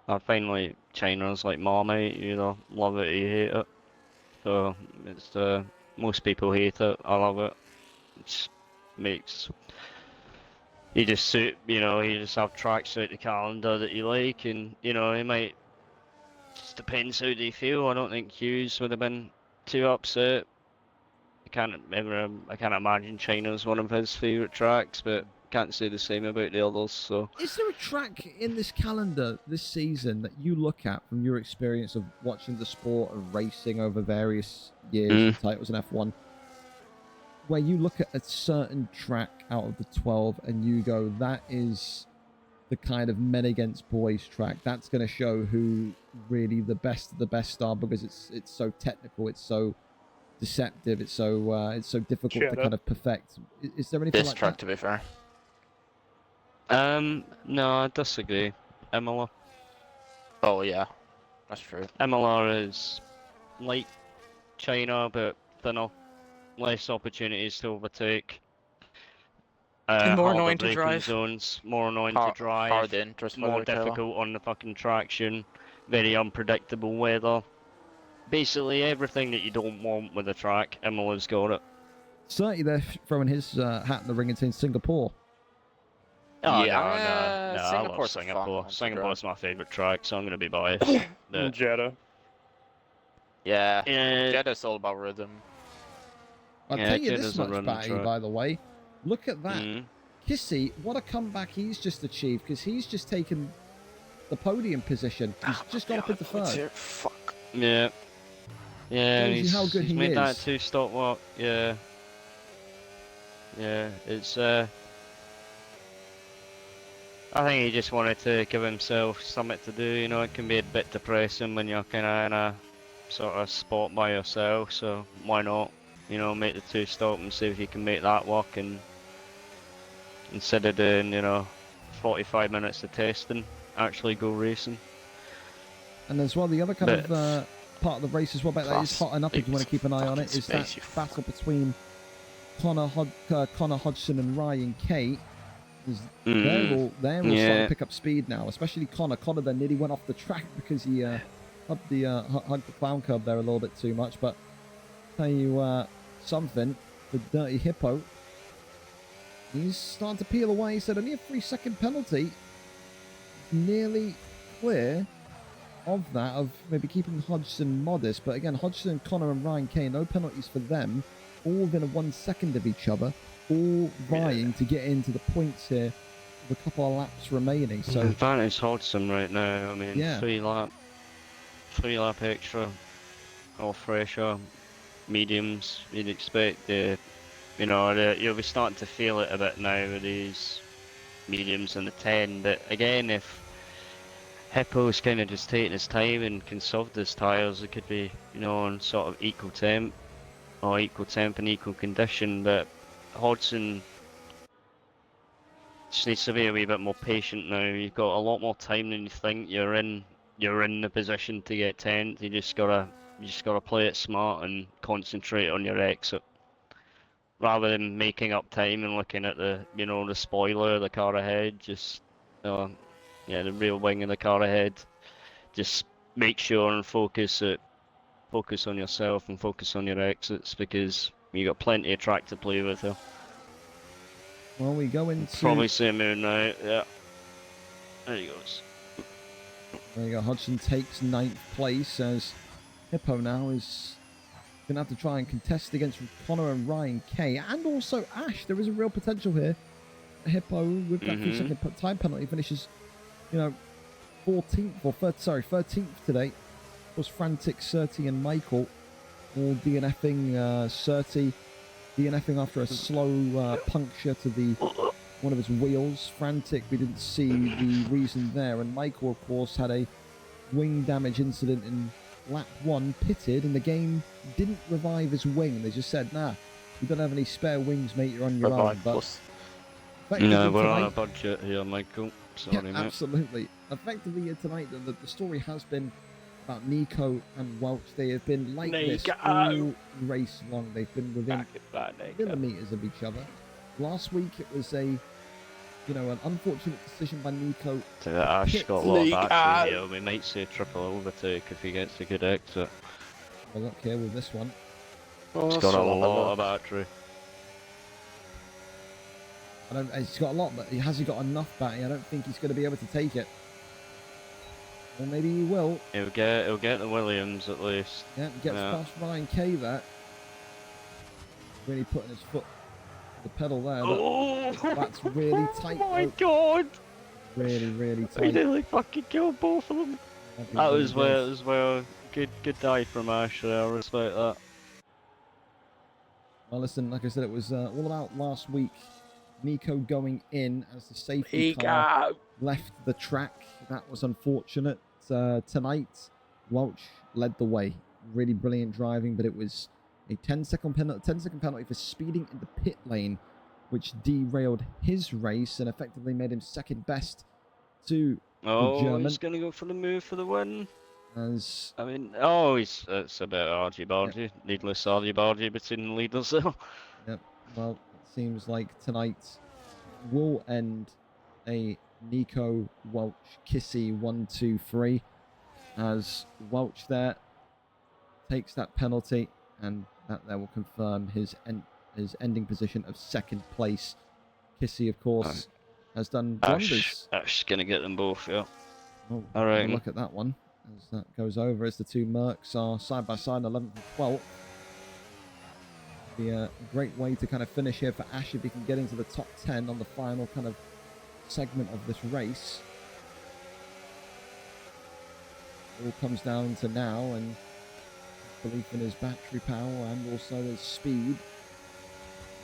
I find, like, China's like Marmite, you know, love it or you hate it. So, it's, most people hate it, I love it. It just makes, you just suit, you know, you just have tracks out the calendar that you like, and, you know, it might, just depends how they feel. I don't think Hughes would have been too upset. I can't imagine China's one of his favourite tracks, but can't say the same about the others. So, is there a track in this calendar this season that you look at from your experience of watching the sport of racing over various years and titles in F1, where you look at a certain track out of the 12 and you go, that is the kind of men against boys track, that's going to show who really the best of the best are, because it's so technical, it's so deceptive, it's so difficult to kind of perfect. Is there anything this like track, that? to be fair? No, I disagree. Imola. Oh yeah, that's true. Imola is like China, but thinner. less opportunities to overtake. And more Harder annoying to braking drive. zones, more annoying to drive, Hard interest more weather, Taylor. difficult on the fucking traction, very unpredictable weather. Basically everything that you don't want with a track, Imola's got it. Certainly they're throwing his hat in the ring and saying Singapore. Oh, Yeah, no, I love Singapore's a fun Singapore. one to Singapore's my favourite track, so I'm going to be biased. But, Jeddah. Yeah, yeah, Jeddah's all about rhythm. I'll Yeah, tell you Jeddah's this a much, running Batty, track. by the way. Look at that. Mm. Kissy, what a comeback he's just achieved, because he's just taken the podium position. He's just got up into third. Fuck. Yeah. Yeah, Shows you how good he's he made that is. 2-stop walk. Yeah. Yeah, it's I think he just wanted to give himself something to do, you know, it can be a bit depressing when you're kinda in a sort of spot by yourself, so why not? You know, make the 2-stop and see if you can make that work, and instead of doing, you know, 45 minutes of testing, actually go racing. And as well, the other kind But- of part of the race as well, but that is hot enough if you want to keep an eye on it, is that battle between Connor Hodgson and Ryan Kate. They're all starting to pick up speed now, especially Connor. Connor then nearly went off the track because he hugged the clown curb there a little bit too much. But tell you something, the Dirty Hippo, he's starting to peel away. He said only a 3-second penalty, nearly clear of that, of maybe keeping Hodgson modest. But again, Hodgson, Connor and Ryan Kay, no penalties for them, all within a 1 second of each other, all vying to get into the points here with a couple of laps remaining. So advantage Hodgson right now. I mean, Yeah. 3 lap extra, all fresher, mediums. You'd expect you'll be starting to feel it a bit now with these mediums and the 10. But again, if Hippo's kind of just taking his time and conserved his tyres, it could be, you know, on sort of equal temp and equal condition. But Hodgson just needs to be a wee bit more patient now. You've got a lot more time than you think. You're in the position to get 10th. You just gotta play it smart and concentrate on your exit, rather than making up time and looking at the spoiler, the car ahead. Just the rear wing of the car ahead. Just make sure and focus on yourself and focus on your exits, because you got plenty of track to play with here. well, we go into Probably see him in now. Yeah, there he goes. there you go. Hodgson takes 9th place as Hippo now is going to have to try and contest against Connor and Ryan Kay, and also Ash. There is a real potential here. Hippo with that 3-second time penalty finishes, 14th or 13th today. Was Frantic, Surty and Michael all DNFing. Surty DNFing after a slow puncture to one of his wheels. Frantic, we didn't see the reason there, and Michael of course had a wing damage incident in lap 1, pitted, and the game didn't revive his wing. They just said, nah, you don't have any spare wings, mate, you're on your own. But No, we're on a budget here, Michael. Sorry, mate. Absolutely. Effectively here tonight, the story has been about Nico and Welch. They have been like this all race long. They've been within millimeters of each other. Last week it was an unfortunate decision by Nico. So that Ash got a lot of battery here. We might see a triple overtake if he gets a good exit. Well, look here with this one. He's got a lot of battery. He's got a lot, but has he got enough battery? I don't think he's going to be able to take it. Or maybe he will. He'll get the Williams at least. Yeah, gets past Ryan Kay there. Really putting his foot on the pedal there. That's really tight. Oh my god! Really, really He tight. nearly fucking killed both of them. That was well. Good dive from Ash there. I respect that. Well, listen, like I said, it was all about last week. Nico going in as the safety car left the track. That was unfortunate. Tonight, Welch led the way. Really brilliant driving, but it was a 10-second penalty for speeding in the pit lane, which derailed his race and effectively made him second best to the German. He's going to go for the move for the win. As I mean, it's a bit argy-bargy, needless argy-bargy between the leaders though. Yep. Well, it seems like tonight will end a Nico Welch Kissy 1-2-3 as Welch there takes that penalty, and that there will confirm his ending position of second place. Kissy, of course, has done wonders. Ash's gonna get them both, yeah. Oh, All right. look at that one as that goes over, as the two Mercs are side by side, 11th and 12th. Be a great way to kind of finish here for Ash if he can get into the top 10 on the final kind of segment of this race. It all comes down to now, and belief in his battery power and also his speed.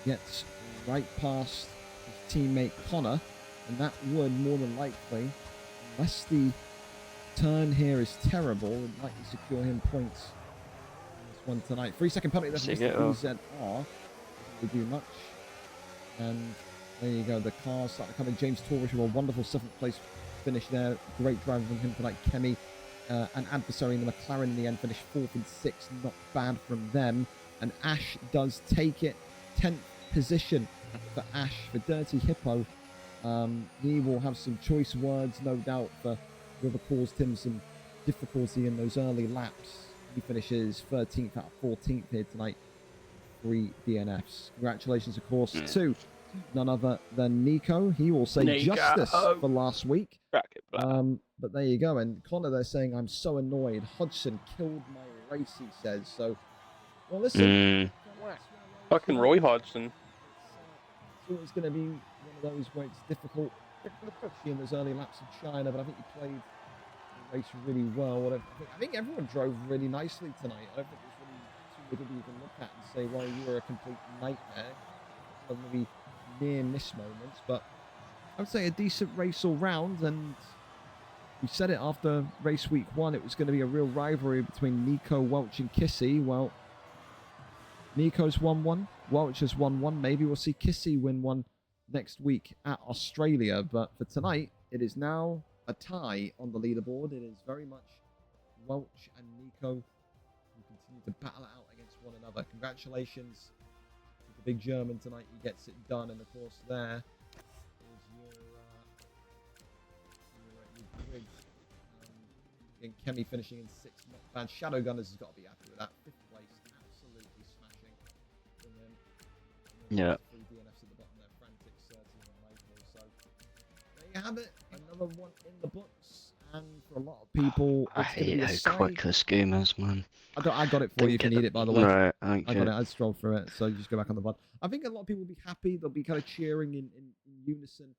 Gets right past his teammate Connor, and that would more than likely, unless the turn here is terrible, would likely secure him points in this one tonight. 3-second penalty there from Mr. BZR. Doesn't do much. And there you go, the cars start coming. James Torrish with a wonderful 7th place finish there. Great driving from him tonight. Kemi, an adversary in the McLaren in the end, finished 4th and 6th. Not bad from them. And Ash does take it. 10th position for Ash, for Dirty Hippo. He will have some choice words, no doubt, for whoever caused him some difficulty in those early laps. He finishes 13th out of 14th here tonight. 3 DNFs. Congratulations, of course, to none other than Nico. He will say justice for last week. But there you go. And Connor, they're saying, I'm so annoyed. Hodgson killed my race, he says. So, well, listen. Fucking Roy Hodgson. It's always going to be one of those where it's difficult, especially in those early laps of China. But I think he played the race really well. I think everyone drove really nicely tonight. I don't think there's really too little to even look at and say, well, you were a complete nightmare. Maybe near miss moments, but I would say a decent race all round. And we said it after race week 1, it was going to be a real rivalry between Nico, Welch and Kissy. Well, Nico's won one, Welch has won one. Maybe we'll see Kissy win one next week at Australia. But for tonight, it is now a tie on the leaderboard. It is very much Welch and Nico who continue to battle it out against one another. Congratulations to the big German tonight. He gets it done. And of course, there is your grid. And Kemi finishing in 6th. Not bad. Shadow Gunners has got to be happy with that. 5th place. Absolutely smashing. And then, yeah. 3 DNFs at the bottom there. Frantic, 13 and Michael. So there you have it. Another one in the books. And for a lot of people, I hate how quick this game is, man. I got it for you if you need it, by the way. Right, I got it. I strolled through it, so you just go back on the VOD. I think a lot of people will be happy. They'll be kind of cheering in unison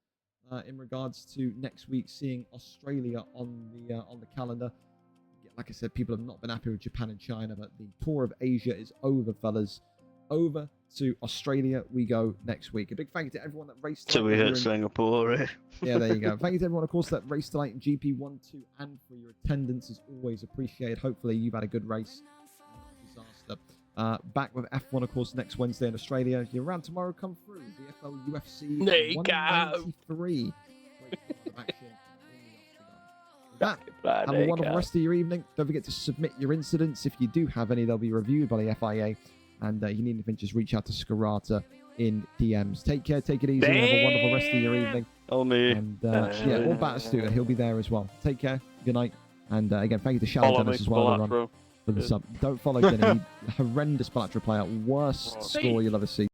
in regards to next week seeing Australia on the calendar. Like I said, people have not been happy with Japan and China, but the tour of Asia is over, fellas. Over to Australia we go next week. A big thank you to everyone that raced tonight. So we hit Singapore, eh? Yeah, there you go. Thank you to everyone, of course, that raced tonight in GP 1, 2, and for your attendance is always appreciated. Hopefully you've had a good race. Disaster. Back with F1, of course, next Wednesday in Australia. You're around tomorrow, come through. VFL UFC 193. Great of action in the octagon. With that, have a wonderful rest of your evening. Don't forget to submit your incidents. If you do have any, they'll be reviewed by the FIA. And if you need anything, just reach out to Scarata in DMs. Take care, take it easy, and have a wonderful rest of your evening. Oh, me. And yeah, all Batistuta, he'll be there as well. Take care, good night. And again, thank you to Shadow Dennis as well for the sub. Don't follow Denny. Horrendous Balatro player. Worst score you'll ever see.